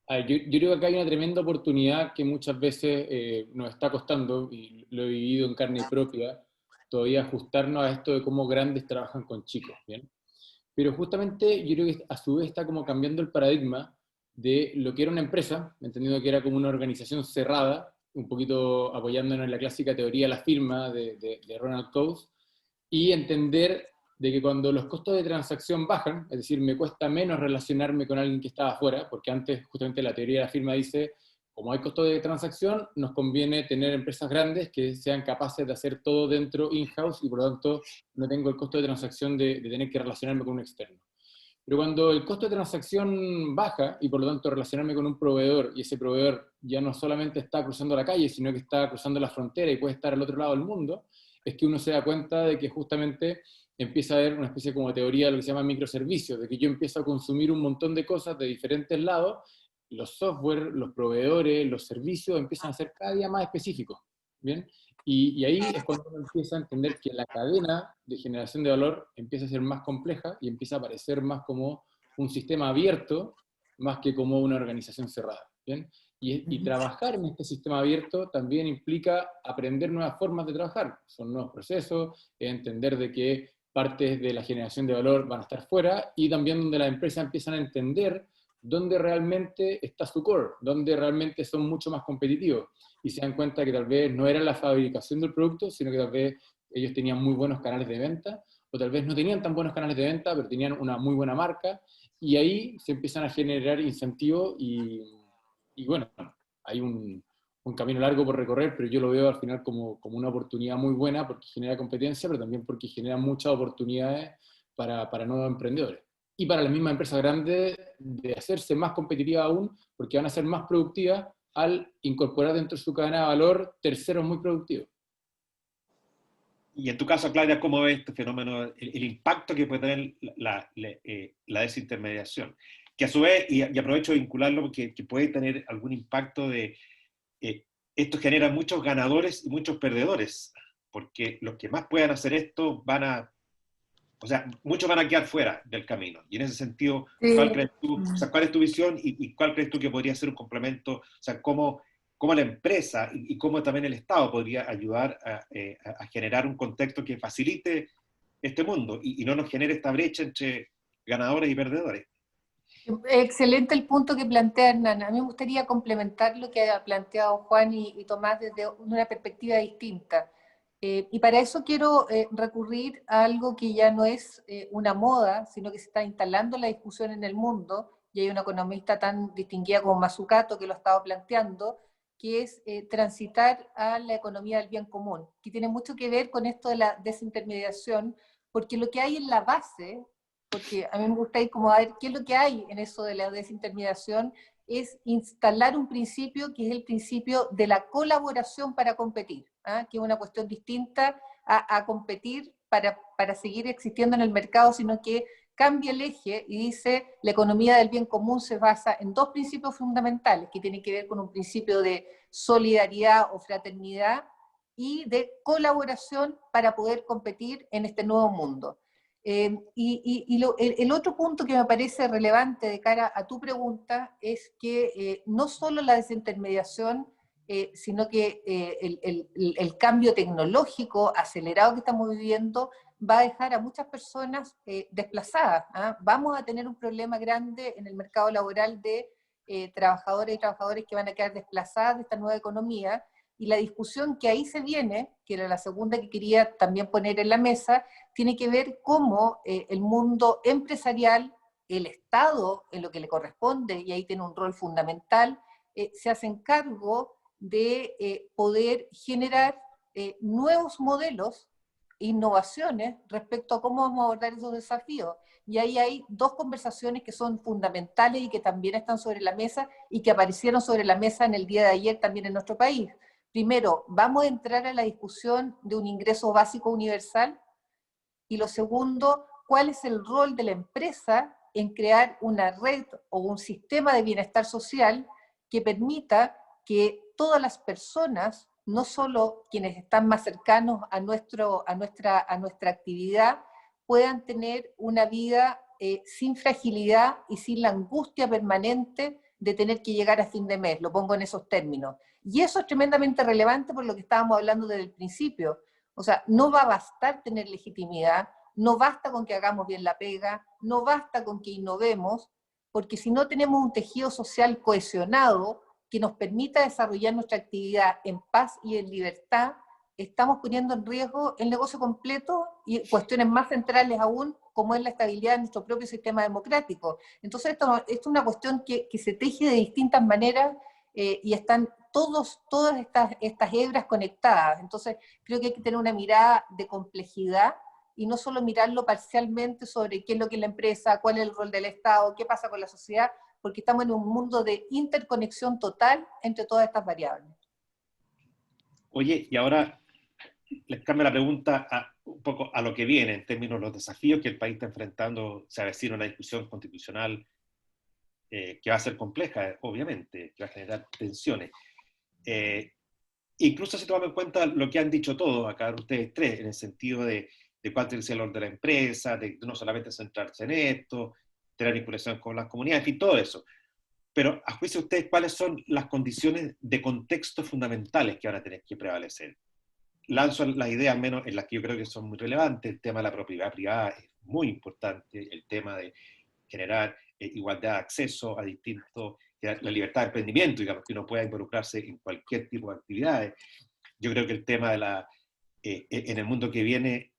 S3: A ver, yo creo que acá hay una tremenda oportunidad que muchas veces nos está costando, y lo he vivido en carne propia, todavía ajustarnos a esto de cómo grandes trabajan con chicos, ¿bien? Pero justamente yo creo que a su vez está como cambiando el paradigma de lo que era una empresa, entendiendo que era como una organización cerrada, un poquito apoyándonos en la clásica teoría de la firma de Ronald Coase, y entender de que cuando los costos de transacción bajan, es decir, me cuesta menos relacionarme con alguien que estaba afuera, porque antes justamente la teoría de la firma dice, como hay costo de transacción, nos conviene tener empresas grandes que sean capaces de hacer todo dentro in-house y por lo tanto no tengo el costo de transacción de tener que relacionarme con un externo. Pero cuando el costo de transacción baja y por lo tanto relacionarme con un proveedor y ese proveedor ya no solamente está cruzando la calle, sino que está cruzando la frontera y puede estar al otro lado del mundo, es que uno se da cuenta de que justamente empieza a haber una especie como de teoría de lo que se llama microservicios, de que yo empiezo a consumir un montón de cosas de diferentes lados, los software, los proveedores, los servicios empiezan a ser cada día más específicos, ¿bien? Y ahí es cuando uno empieza a entender que la cadena de generación de valor empieza a ser más compleja y empieza a parecer más como un sistema abierto, más que como una organización cerrada, ¿bien? Y trabajar en este sistema abierto también implica aprender nuevas formas de trabajar, son nuevos procesos, entender de que partes de la generación de valor van a estar fuera y también donde las empresas empiezan a entender dónde realmente está su core, dónde realmente son mucho más competitivos y se dan cuenta que tal vez no era la fabricación del producto, sino que tal vez ellos tenían muy buenos canales de venta o tal vez no tenían tan buenos canales de venta, pero tenían una muy buena marca y ahí se empiezan a generar incentivos y bueno, hay un camino largo por recorrer, pero yo lo veo al final como una oportunidad muy buena porque genera competencia, pero también porque genera muchas oportunidades para nuevos emprendedores. Y para las mismas empresas grandes de hacerse más competitivas aún, porque van a ser más productivas al incorporar dentro de su cadena de valor terceros muy productivos.
S1: Y en tu caso, Claudia, ¿cómo ves este fenómeno, el impacto que puede tener la desintermediación? Que a su vez, y aprovecho de vincularlo, porque que puede tener algún impacto de, esto genera muchos ganadores y muchos perdedores, porque los que más puedan hacer esto o sea, muchos van a quedar fuera del camino. Y en ese sentido, ¿cuál crees tú, o sea, cuál es tu visión y cuál crees tú que podría ser un complemento? O sea, cómo la empresa y cómo también el Estado podría ayudar a generar un contexto que facilite este mundo y no nos genere esta brecha entre ganadores y perdedores.
S2: Excelente el punto que plantea Hernán. A mí me gustaría complementar lo que ha planteado Juan y Tomás desde una perspectiva distinta. Y para eso quiero recurrir a algo que ya no es una moda, sino que se está instalando la discusión en el mundo, y hay una economista tan distinguida como Mazzucato que lo ha estado planteando, que es transitar a la economía del bien común, que tiene mucho que ver con esto de la desintermediación, porque lo que hay en la base, porque a mí me gusta ir como a ver qué es lo que hay en eso de la desintermediación, es instalar un principio que es el principio de la colaboración para competir, ¿ah? Que es una cuestión distinta a competir para seguir existiendo en el mercado, sino que cambia el eje y dice la economía del bien común se basa en dos principios fundamentales que tienen que ver con un principio de solidaridad o fraternidad y de colaboración para poder competir en este nuevo mundo. El otro punto que me parece relevante de cara a tu pregunta es que no solo la desintermediación, sino que el cambio tecnológico acelerado que estamos viviendo va a dejar a muchas personas desplazadas, ¿ah? Vamos a tener un problema grande en el mercado laboral de trabajadores y trabajadores que van a quedar desplazadas de esta nueva economía, y la discusión que ahí se viene, que era la segunda que quería también poner en la mesa, tiene que ver cómo el mundo empresarial, el Estado, en lo que le corresponde, y ahí tiene un rol fundamental, se hacen cargo de poder generar nuevos modelos, innovaciones respecto a cómo vamos a abordar esos desafíos. Y ahí hay dos conversaciones que son fundamentales y que también están sobre la mesa y que aparecieron sobre la mesa en el día de ayer también en nuestro país. Primero, vamos a entrar a la discusión de un ingreso básico universal, y lo segundo, cuál es el rol de la empresa en crear una red o un sistema de bienestar social que permita que todas las personas, no solo quienes están más cercanos a nuestra actividad, puedan tener una vida sin fragilidad y sin la angustia permanente de tener que llegar a fin de mes, lo pongo en esos términos. Y eso es tremendamente relevante por lo que estábamos hablando desde el principio. O sea, no va a bastar tener legitimidad, no basta con que hagamos bien la pega, no basta con que innovemos, porque si no tenemos un tejido social cohesionado que nos permita desarrollar nuestra actividad en paz y en libertad, estamos poniendo en riesgo el negocio completo y cuestiones más centrales aún, como es la estabilidad de nuestro propio sistema democrático. Entonces esto es una cuestión que se teje de distintas maneras y están todas estas hebras conectadas. Entonces creo que hay que tener una mirada de complejidad y no solo mirarlo parcialmente sobre qué es lo que es la empresa, cuál es el rol del Estado, qué pasa con la sociedad, porque estamos en un mundo de interconexión total entre todas estas variables.
S1: Oye, y ahora les cambio la pregunta un poco a lo que viene en términos de los desafíos que el país está enfrentando. Se avecina una discusión constitucional que va a ser compleja, obviamente, que va a generar tensiones. Incluso si tomamos en cuenta lo que han dicho todos acá, ustedes tres, en el sentido de cuál tiene que ser el rol de la empresa, de no solamente centrarse en esto, tener vinculación con las comunidades, en fin, todo eso. Pero a juicio de ustedes, ¿cuáles son las condiciones de contexto fundamentales que van a tener que prevalecer? Lanzo las ideas, al menos en las que yo creo que son muy relevantes. El tema de la propiedad privada es muy importante, el tema de generar igualdad de acceso a distintos, la libertad de emprendimiento, digamos, que uno pueda involucrarse en cualquier tipo de actividades. Yo creo que el tema de en el mundo que viene,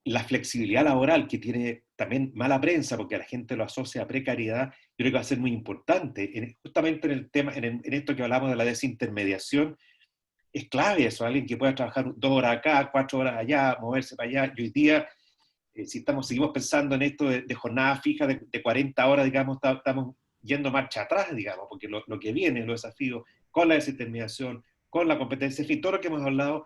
S1: la flexibilidad laboral, que tiene también mala prensa, porque la gente lo asocia a precariedad, yo creo que va a ser muy importante. Justamente en el tema, en esto que hablamos de la desintermediación, es clave eso, alguien que pueda trabajar 2 horas acá, 4 horas allá, moverse para allá. Y hoy día, si seguimos pensando en esto de jornada fija de 40 horas, digamos, estamos yendo marcha atrás, digamos, porque lo que viene, los desafíos con la desintermediación, con la competencia, en fin, todo lo que hemos hablado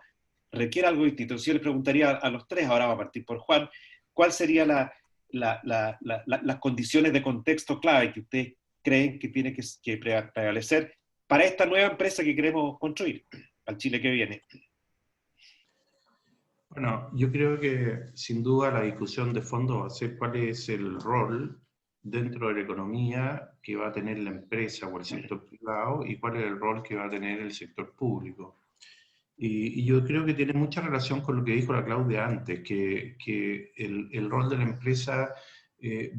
S1: requiere algo distinto. Yo les preguntaría a los tres, ahora va a partir por Juan, ¿cuál sería las condiciones de contexto clave que ustedes creen que tiene que prevalecer para esta nueva empresa que queremos construir, al Chile que viene?
S4: Bueno, yo creo que sin duda la discusión de fondo va a ser cuál es el rol dentro de la economía que va a tener la empresa o el sector privado y cuál es el rol que va a tener el sector público. Y yo creo que tiene mucha relación con lo que dijo la Claudia antes, que el rol de la empresa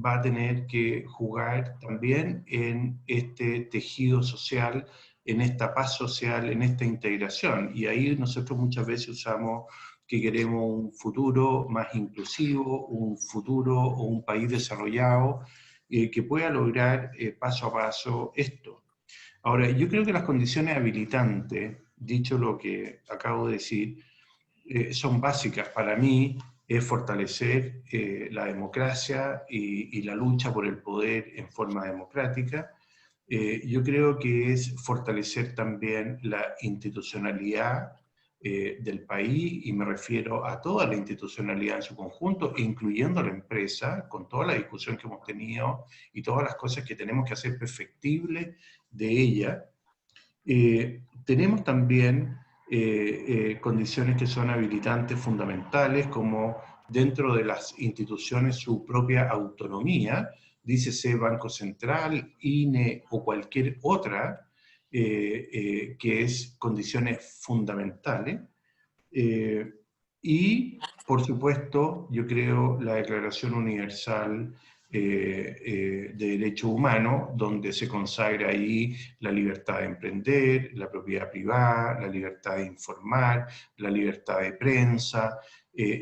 S4: va a tener que jugar también en este tejido social, en esta paz social, en esta integración. Y ahí nosotros muchas veces usamos que queremos un futuro más inclusivo, un futuro o un país desarrollado que pueda lograr paso a paso esto. Ahora, yo creo que las condiciones habilitantes, dicho lo que acabo de decir, son básicas para mí, es fortalecer la democracia y la lucha por el poder en forma democrática. Yo creo que es fortalecer también la institucionalidad del país, y me refiero a toda la institucionalidad en su conjunto, incluyendo la empresa, con toda la discusión que hemos tenido y todas las cosas que tenemos que hacer perfectibles de ella. Tenemos también condiciones que son habilitantes fundamentales, como dentro de las instituciones su propia autonomía, dícese Banco Central, INE o cualquier otra, que es condiciones fundamentales. Y, por supuesto, yo creo la Declaración Universal de Derechos Humanos, donde se consagra ahí la libertad de emprender, la propiedad privada, la libertad de informar, la libertad de prensa,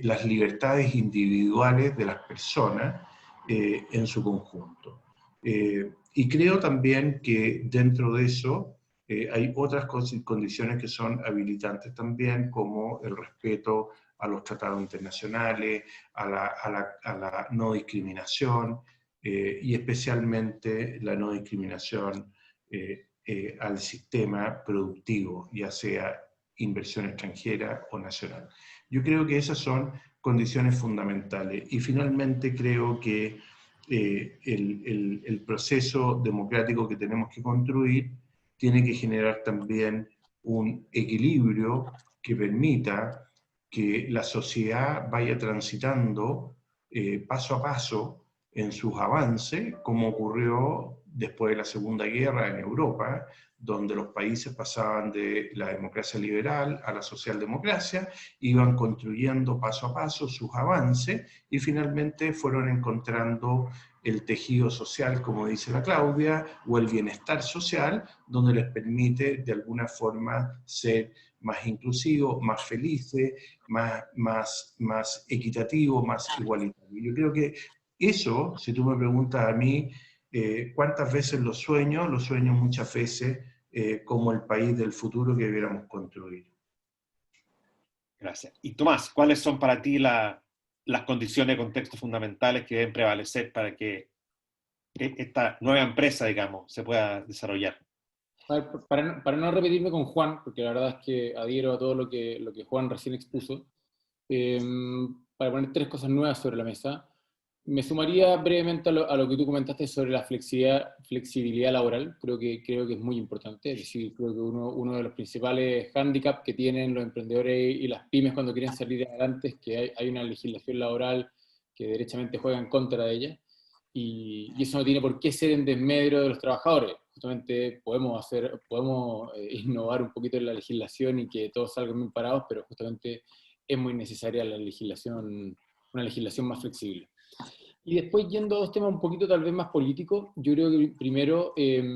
S4: las libertades individuales de las personas en su conjunto. Y creo también que dentro de eso hay otras condiciones que son habilitantes también, como el respeto a los tratados internacionales, a la no discriminación, y especialmente la no discriminación al sistema productivo, ya sea inversión extranjera o nacional. Yo creo que esas son condiciones fundamentales. Y finalmente creo que el proceso democrático que tenemos que construir tiene que generar también un equilibrio que permita que la sociedad vaya transitando paso a paso en sus avances, como ocurrió después de la Segunda Guerra en Europa, donde los países pasaban de la democracia liberal a la socialdemocracia, iban construyendo paso a paso sus avances y finalmente fueron encontrando el tejido social, como dice la Claudia, o el bienestar social, donde les permite de alguna forma ser más inclusivos, más felices, más equitativos, más igualitarios. Yo creo que eso, si tú me preguntas a mí, ¿cuántas veces lo sueño muchas veces como el país del futuro que debiéramos construir.
S1: Gracias. Y Tomás, ¿cuáles son para ti las condiciones de contexto fundamentales que deben prevalecer para que esta nueva empresa, digamos, se pueda desarrollar?
S3: A ver, para no repetirme con Juan, porque la verdad es que adhiero a todo lo que Juan recién expuso, para poner 3 cosas nuevas sobre la mesa, me sumaría brevemente a lo que tú comentaste sobre la flexibilidad laboral. Creo que es muy importante. Es decir, creo que uno de los principales hándicaps que tienen los emprendedores y las pymes cuando quieren salir adelante es que hay una legislación laboral que derechamente juega en contra de ella. Y eso no tiene por qué ser en desmedro de los trabajadores. Justamente podemos innovar un poquito en la legislación y que todos salgan bien parados, pero justamente es muy necesaria una legislación más flexible. Y después, yendo a 2 temas un poquito tal vez más políticos, yo creo que primero, creo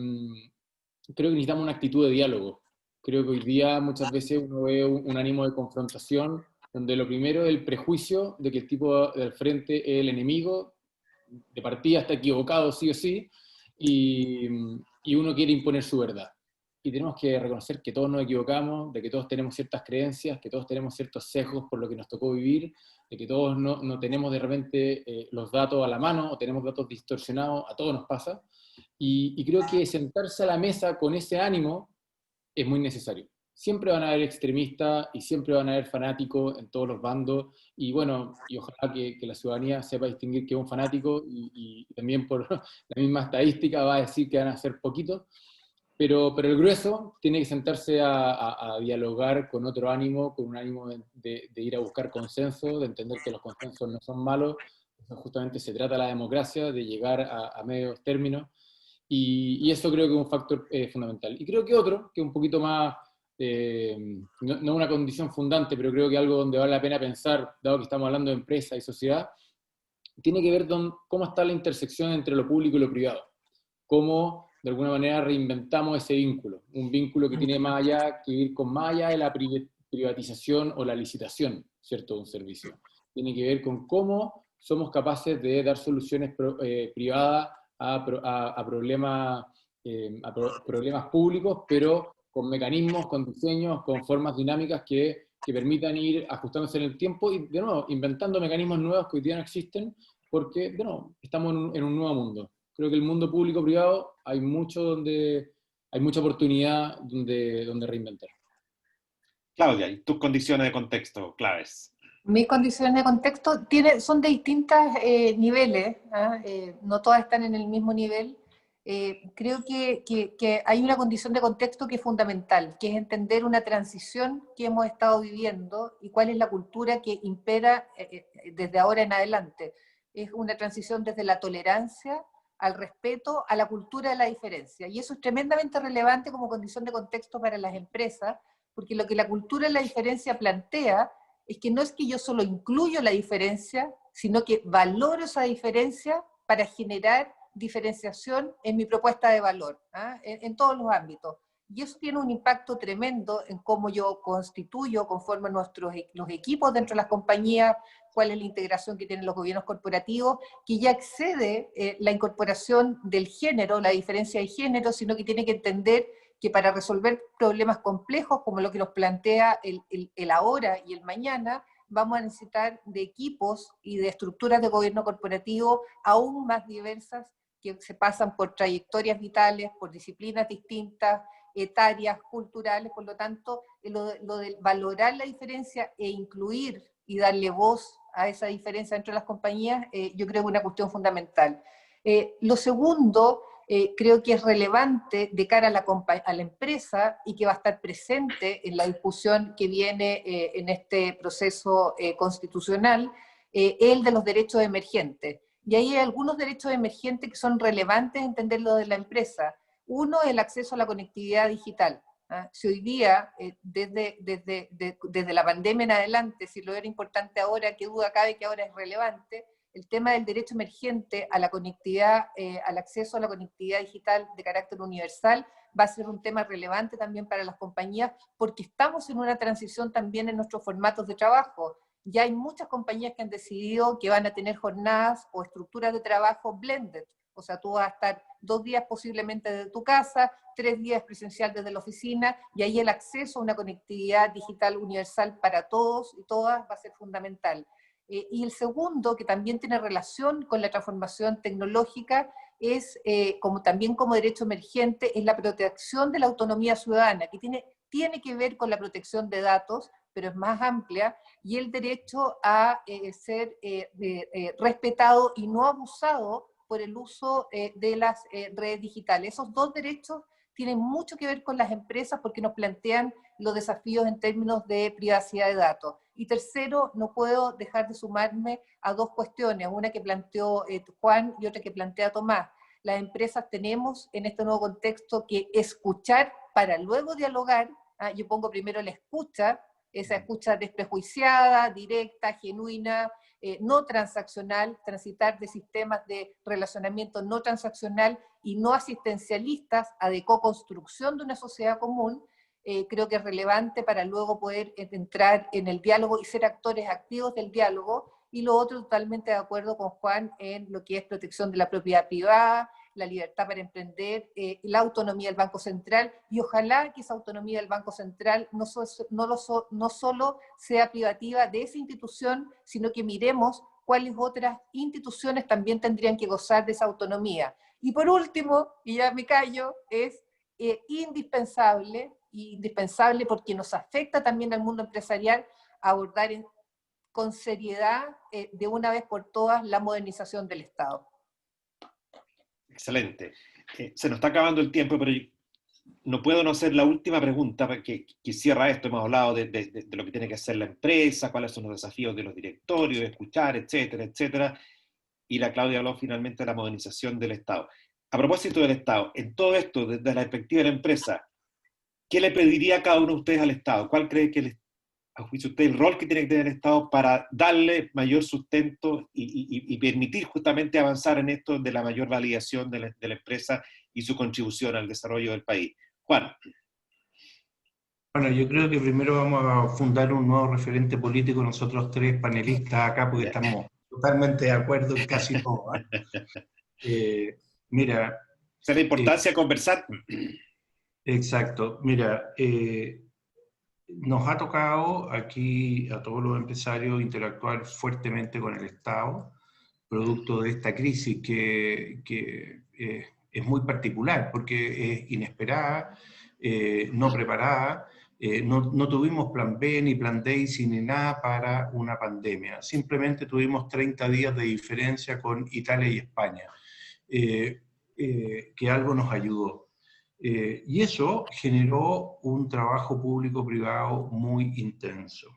S3: que necesitamos una actitud de diálogo. Creo que hoy día muchas veces uno ve un ánimo de confrontación donde lo primero es el prejuicio de que el tipo del frente es el enemigo, de partida está equivocado sí o sí, y uno quiere imponer su verdad. Y tenemos que reconocer que todos nos equivocamos, de que todos tenemos ciertas creencias, que todos tenemos ciertos sesgos por lo que nos tocó vivir, de que todos no tenemos de repente los datos a la mano, o tenemos datos distorsionados, a todos nos pasa, y creo que sentarse a la mesa con ese ánimo es muy necesario. Siempre van a haber extremistas y siempre van a haber fanáticos en todos los bandos, y bueno, y ojalá que la ciudadanía sepa distinguir que es un fanático, y también por la misma estadística va a decir que van a ser poquitos, pero el grueso tiene que sentarse a dialogar con otro ánimo, con un ánimo de ir a buscar consenso, de entender que los consensos no son malos, justamente se trata de la democracia, de llegar a medios términos, y eso creo que es un factor fundamental. Y creo que otro, que es un poquito más, no una condición fundante, pero creo que algo donde vale la pena pensar, dado que estamos hablando de empresa y sociedad, tiene que ver con cómo está la intersección entre lo público y lo privado. Cómo, de alguna manera, reinventamos ese vínculo. Un vínculo que tiene más allá, que ir con más allá de la privatización o la licitación, ¿cierto?, de un servicio. Tiene que ver con cómo somos capaces de dar soluciones privadas a problemas públicos, pero con mecanismos, con diseños, con formas dinámicas que permitan ir ajustándose en el tiempo y, de nuevo, inventando mecanismos nuevos que hoy día no existen, porque, de nuevo, estamos en un nuevo mundo. Creo que el mundo público-privado hay mucha oportunidad donde reinventar.
S1: Claudia, ¿y tus condiciones de contexto claves?
S2: Mis condiciones de contexto son de distintos niveles, ¿ah? No todas están en el mismo nivel. Creo que hay una condición de contexto que es fundamental, que es entender una transición que hemos estado viviendo y cuál es la cultura que impera desde ahora en adelante. Es una transición desde la tolerancia al respeto, a la cultura de la diferencia. Y eso es tremendamente relevante como condición de contexto para las empresas, porque lo que la cultura de la diferencia plantea es que no es que yo solo incluyo la diferencia, sino que valoro esa diferencia para generar diferenciación en mi propuesta de valor, ¿ah? En todos los ámbitos. Y eso tiene un impacto tremendo en cómo yo constituyo, conformo los equipos dentro de las compañías, cuál es la integración que tienen los gobiernos corporativos, que ya excede la incorporación del género, la diferencia de género, sino que tiene que entender que para resolver problemas complejos, como lo que nos plantea el ahora y el mañana, vamos a necesitar de equipos y de estructuras de gobierno corporativo aún más diversas, que se pasan por trayectorias vitales, por disciplinas distintas, etarias, culturales. Por lo tanto, lo de valorar la diferencia e incluir y darle voz a esa diferencia dentro de las compañías, yo creo que es una cuestión fundamental. Lo segundo, creo que es relevante de cara a la empresa y que va a estar presente en la discusión que viene en este proceso constitucional, el de los derechos emergentes. Y ahí hay algunos derechos emergentes que son relevantes entenderlo de la empresa. Uno, el acceso a la conectividad digital. ¿Ah? Si hoy día, desde la pandemia en adelante, si lo era importante ahora, qué duda cabe que ahora es relevante, el tema del derecho emergente a la conectividad, al acceso a la conectividad digital de carácter universal, va a ser un tema relevante también para las compañías, porque estamos en una transición también en nuestros formatos de trabajo. Ya hay muchas compañías que han decidido que van a tener jornadas o estructuras de trabajo blended, o sea, tú vas a estar 2 días posiblemente desde tu casa, 3 días presencial desde la oficina, y ahí el acceso a una conectividad digital universal para todos y todas va a ser fundamental. Y el segundo, que también tiene relación con la transformación tecnológica, es también como derecho emergente, es la protección de la autonomía ciudadana, que tiene que ver con la protección de datos, pero es más amplia, y el derecho a ser respetado y no abusado por el uso de las redes digitales. Esos dos derechos tienen mucho que ver con las empresas porque nos plantean los desafíos en términos de privacidad de datos. Y tercero, no puedo dejar de sumarme a 2 cuestiones, una que planteó Juan y otra que plantea Tomás. Las empresas tenemos en este nuevo contexto que escuchar para luego dialogar. Yo pongo primero la escucha, esa escucha desprejuiciada, directa, genuina, no transaccional, transitar de sistemas de relacionamiento no transaccional y no asistencialistas a de co-construcción de una sociedad común. creo que es relevante para luego poder entrar en el diálogo y ser actores activos del diálogo. Y lo otro, totalmente de acuerdo con Juan en lo que es protección de la propiedad privada, la libertad para emprender, la autonomía del Banco Central, y ojalá que esa autonomía del Banco Central no solo sea privativa de esa institución, sino que miremos cuáles otras instituciones también tendrían que gozar de esa autonomía. Y por último, y ya me callo, es indispensable porque nos afecta también al mundo empresarial, abordar con seriedad, de una vez por todas, la modernización del Estado.
S1: Excelente. Se nos está acabando el tiempo, pero no puedo no hacer la última pregunta que cierra esto. Hemos hablado de lo que tiene que hacer la empresa, cuáles son los desafíos de los directorios, de escuchar, etcétera, etcétera. Y la Claudia habló finalmente de la modernización del Estado. A propósito del Estado, en todo esto, desde la perspectiva de la empresa, ¿qué le pediría a cada uno de ustedes al Estado? ¿Cuál cree que, a juicio de usted, el rol que tiene que tener el Estado para darle mayor sustento y permitir justamente avanzar en esto de la mayor validación de la empresa y su contribución al desarrollo del país? Juan.
S4: Bueno, yo creo que primero vamos a fundar un nuevo referente político, nosotros tres panelistas acá, porque estamos totalmente de acuerdo en casi todo. Mira...
S1: Esa es la importancia de conversar.
S4: Exacto. Mira, nos ha tocado aquí a todos los empresarios interactuar fuertemente con el Estado, producto de esta crisis que es muy particular, porque es inesperada, no preparada, no tuvimos plan B, ni plan D, ni nada para una pandemia. Simplemente tuvimos 30 días de diferencia con Italia y España, que algo nos ayudó. Y eso generó un trabajo público-privado muy intenso.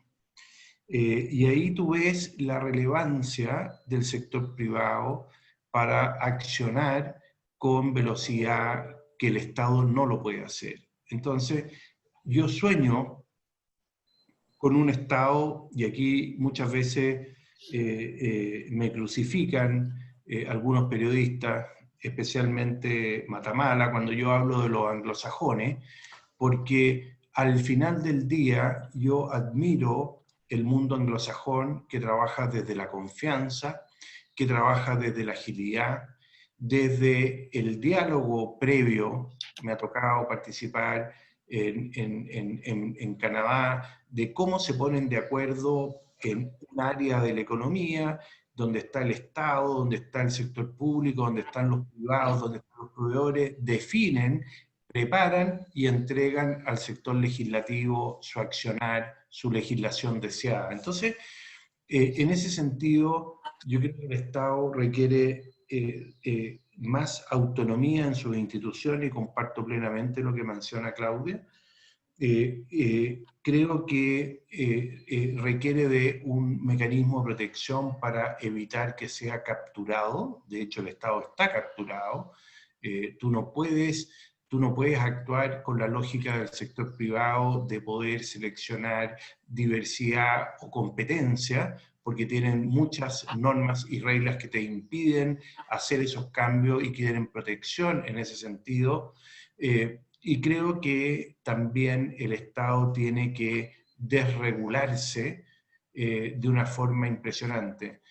S4: Y ahí tú ves la relevancia del sector privado para accionar con velocidad que el Estado no lo puede hacer. Entonces, yo sueño con un Estado, y aquí muchas veces me crucifican algunos periodistas, especialmente Matamala, cuando yo hablo de los anglosajones, porque al final del día yo admiro el mundo anglosajón que trabaja desde la confianza, que trabaja desde la agilidad, desde el diálogo previo. Me ha tocado participar en Canadá de cómo se ponen de acuerdo en un área de la economía, donde está el Estado, donde está el sector público, donde están los privados, donde están los proveedores, definen, preparan y entregan al sector legislativo su accionar, su legislación deseada. Entonces, en ese sentido, yo creo que el Estado requiere más autonomía en sus instituciones, y comparto plenamente lo que menciona Claudia. Creo que requiere de un mecanismo de protección para evitar que sea capturado. De hecho, el Estado está capturado. Tú no puedes actuar con la lógica del sector privado de poder seleccionar diversidad o competencia, porque tienen muchas normas y reglas que te impiden hacer esos cambios y quieren protección en ese sentido. Y creo que también el Estado tiene que desregularse de una forma impresionante.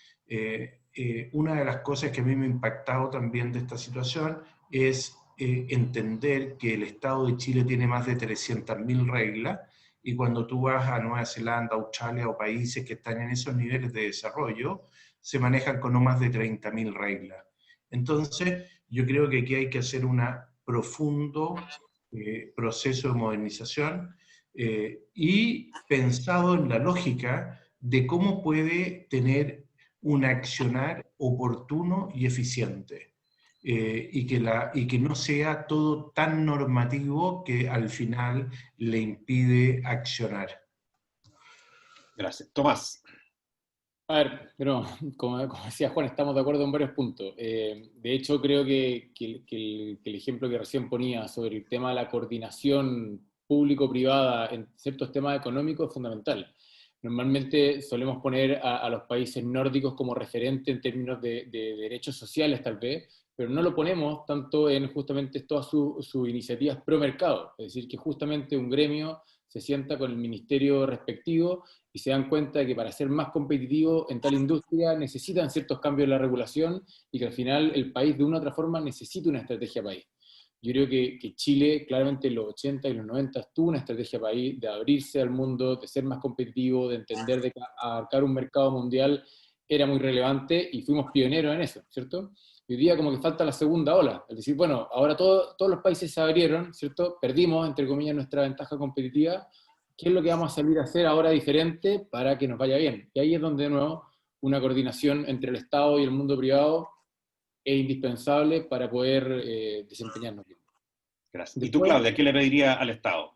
S4: Una de las cosas que a mí me ha impactado también de esta situación es entender que el Estado de Chile tiene más de 300.000 reglas, y cuando tú vas a Nueva Zelanda, Australia o países que están en esos niveles de desarrollo, se manejan con no más de 30.000 reglas. Entonces, yo creo que aquí hay que hacer un profundo proceso de modernización y pensado en la lógica de cómo puede tener un accionar oportuno y eficiente. Y que no sea todo tan normativo que al final le impide accionar.
S1: Gracias. Tomás.
S3: A ver, pero como decía Juan, estamos de acuerdo en varios puntos. De hecho, creo que el ejemplo que recién ponía sobre el tema de la coordinación público-privada en ciertos temas económicos es fundamental. Normalmente solemos poner a los países nórdicos como referente en términos de derechos sociales, tal vez, pero no lo ponemos tanto en justamente todas sus iniciativas pro mercado, es decir, que justamente un gremio se sienta con el ministerio respectivo y se dan cuenta de que para ser más competitivo en tal industria necesitan ciertos cambios en la regulación y que al final el país de una u otra forma necesita una estrategia país. Yo creo que Chile claramente en los 80 y los 90 tuvo una estrategia país de abrirse al mundo, de ser más competitivo, de entender de que abarcar un mercado mundial era muy relevante y fuimos pioneros en eso, ¿cierto? Y hoy día como que falta la segunda ola, es decir, bueno, ahora todos los países se abrieron, ¿cierto? Perdimos, entre comillas, nuestra ventaja competitiva. ¿Qué es lo que vamos a salir a hacer ahora diferente para que nos vaya bien? Y ahí es donde, de nuevo, una coordinación entre el Estado y el mundo privado es indispensable para poder desempeñarnos bien.
S1: Gracias. ¿Y tú,
S3: Después,
S1: Claudia, qué le pedirías al Estado?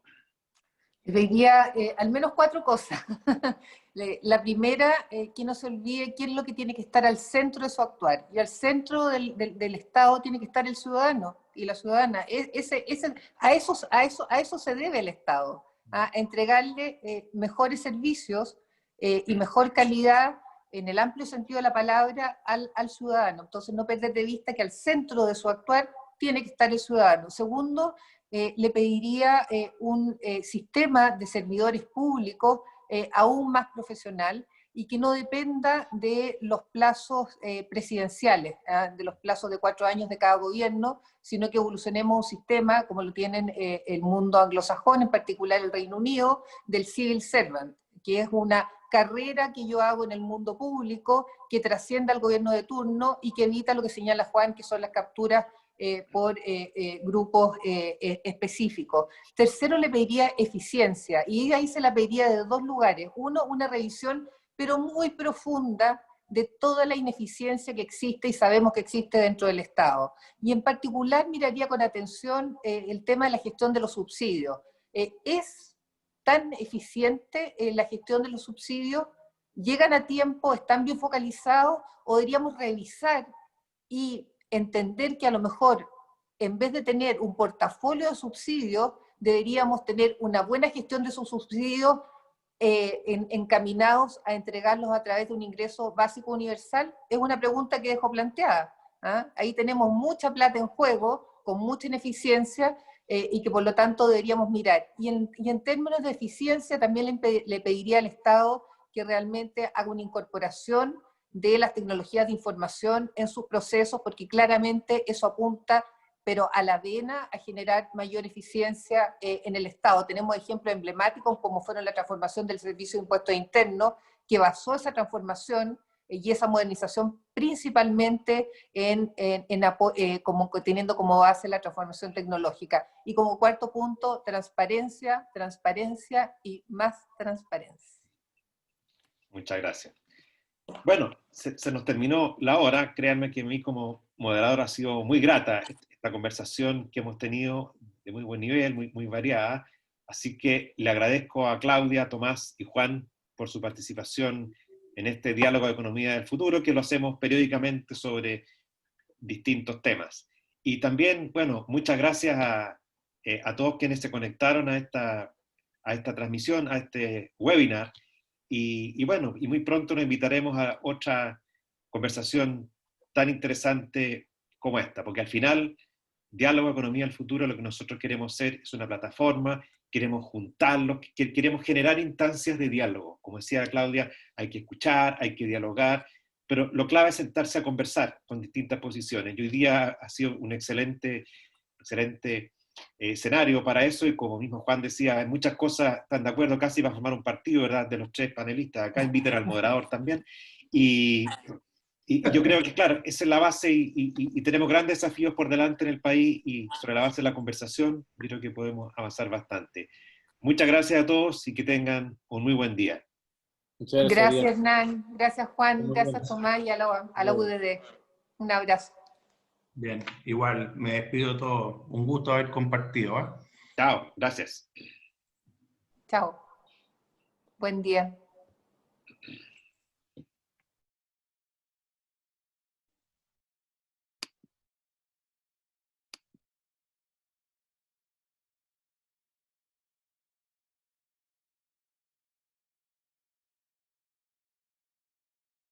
S2: Diría al menos 4 cosas. La primera, que no se olvide qué es lo que tiene que estar al centro de su actuar. Y al centro del Estado tiene que estar el ciudadano y la ciudadana. A eso se debe el Estado, a entregarle mejores servicios y mejor calidad en el amplio sentido de la palabra al ciudadano. Entonces no perder de vista que al centro de su actuar tiene que estar el ciudadano. Segundo, le pediría un sistema de servidores públicos aún más profesional y que no dependa de los plazos presidenciales, de los plazos de 4 años de cada gobierno, sino que evolucionemos un sistema como lo tienen el mundo anglosajón, en particular el Reino Unido, del civil servant, que es una carrera que yo hago en el mundo público, que trasciende al gobierno de turno y que evita lo que señala Juan, que son las capturas por grupos específicos. Tercero, le pediría eficiencia, y ahí se la pediría de 2 lugares. Uno, una revisión, pero muy profunda, de toda la ineficiencia que existe y sabemos que existe dentro del Estado. Y en particular miraría con atención el tema de la gestión de los subsidios. ¿Es tan eficiente la gestión de los subsidios? ¿Llegan a tiempo? ¿Están bien focalizados? ¿O deberíamos revisar y entender que a lo mejor, en vez de tener un portafolio de subsidios, deberíamos tener una buena gestión de esos subsidios encaminados a entregarlos a través de un ingreso básico universal? Es una pregunta que dejo planteada. Ahí tenemos mucha plata en juego, con mucha ineficiencia, y que por lo tanto deberíamos mirar. Y en términos de eficiencia también le pediría al Estado que realmente haga una incorporación de las tecnologías de información en sus procesos, porque claramente eso apunta, pero a la vena, a generar mayor eficiencia en el Estado. Tenemos ejemplos emblemáticos como fueron la transformación del Servicio de Impuestos Internos, que basó esa transformación y esa modernización principalmente teniendo como base la transformación tecnológica. Y como cuarto punto, transparencia, transparencia y más transparencia.
S1: Muchas gracias. Bueno, se nos terminó la hora. Créanme que a mí como moderador ha sido muy grata esta conversación que hemos tenido de muy buen nivel, muy variada. Así que le agradezco a Claudia, Tomás y Juan por su participación en este diálogo de economía del futuro, que lo hacemos periódicamente sobre distintos temas. Y también, bueno, muchas gracias a todos quienes se conectaron a esta transmisión, a este webinar. Y bueno, y muy pronto nos invitaremos a otra conversación tan interesante como esta, porque al final, Diálogo Economía del Futuro, lo que nosotros queremos ser es una plataforma, queremos juntarlos, queremos generar instancias de diálogo. Como decía Claudia, hay que escuchar, hay que dialogar, pero lo clave es sentarse a conversar con distintas posiciones. Y hoy día ha sido un excelente escenario para eso, y como mismo Juan decía, en muchas cosas están de acuerdo casi para formar un partido, ¿verdad?, de los 3 panelistas. Acá invitan al moderador también. Y yo creo que, claro, esa es la base y tenemos grandes desafíos por delante en el país, y sobre la base de la conversación creo que podemos avanzar bastante. Muchas gracias a todos y que tengan un muy buen día.
S3: muchas gracias,
S2: Gracias,
S3: Ariel.
S2: Hernán. Gracias, Juan.
S3: Muy
S2: Gracias,
S3: buenas.
S2: Tomás, y a la UDD. Un abrazo.
S4: Bien, igual me despido todo. Un gusto haber compartido.
S1: Chao, gracias.
S2: Chao. Buen día.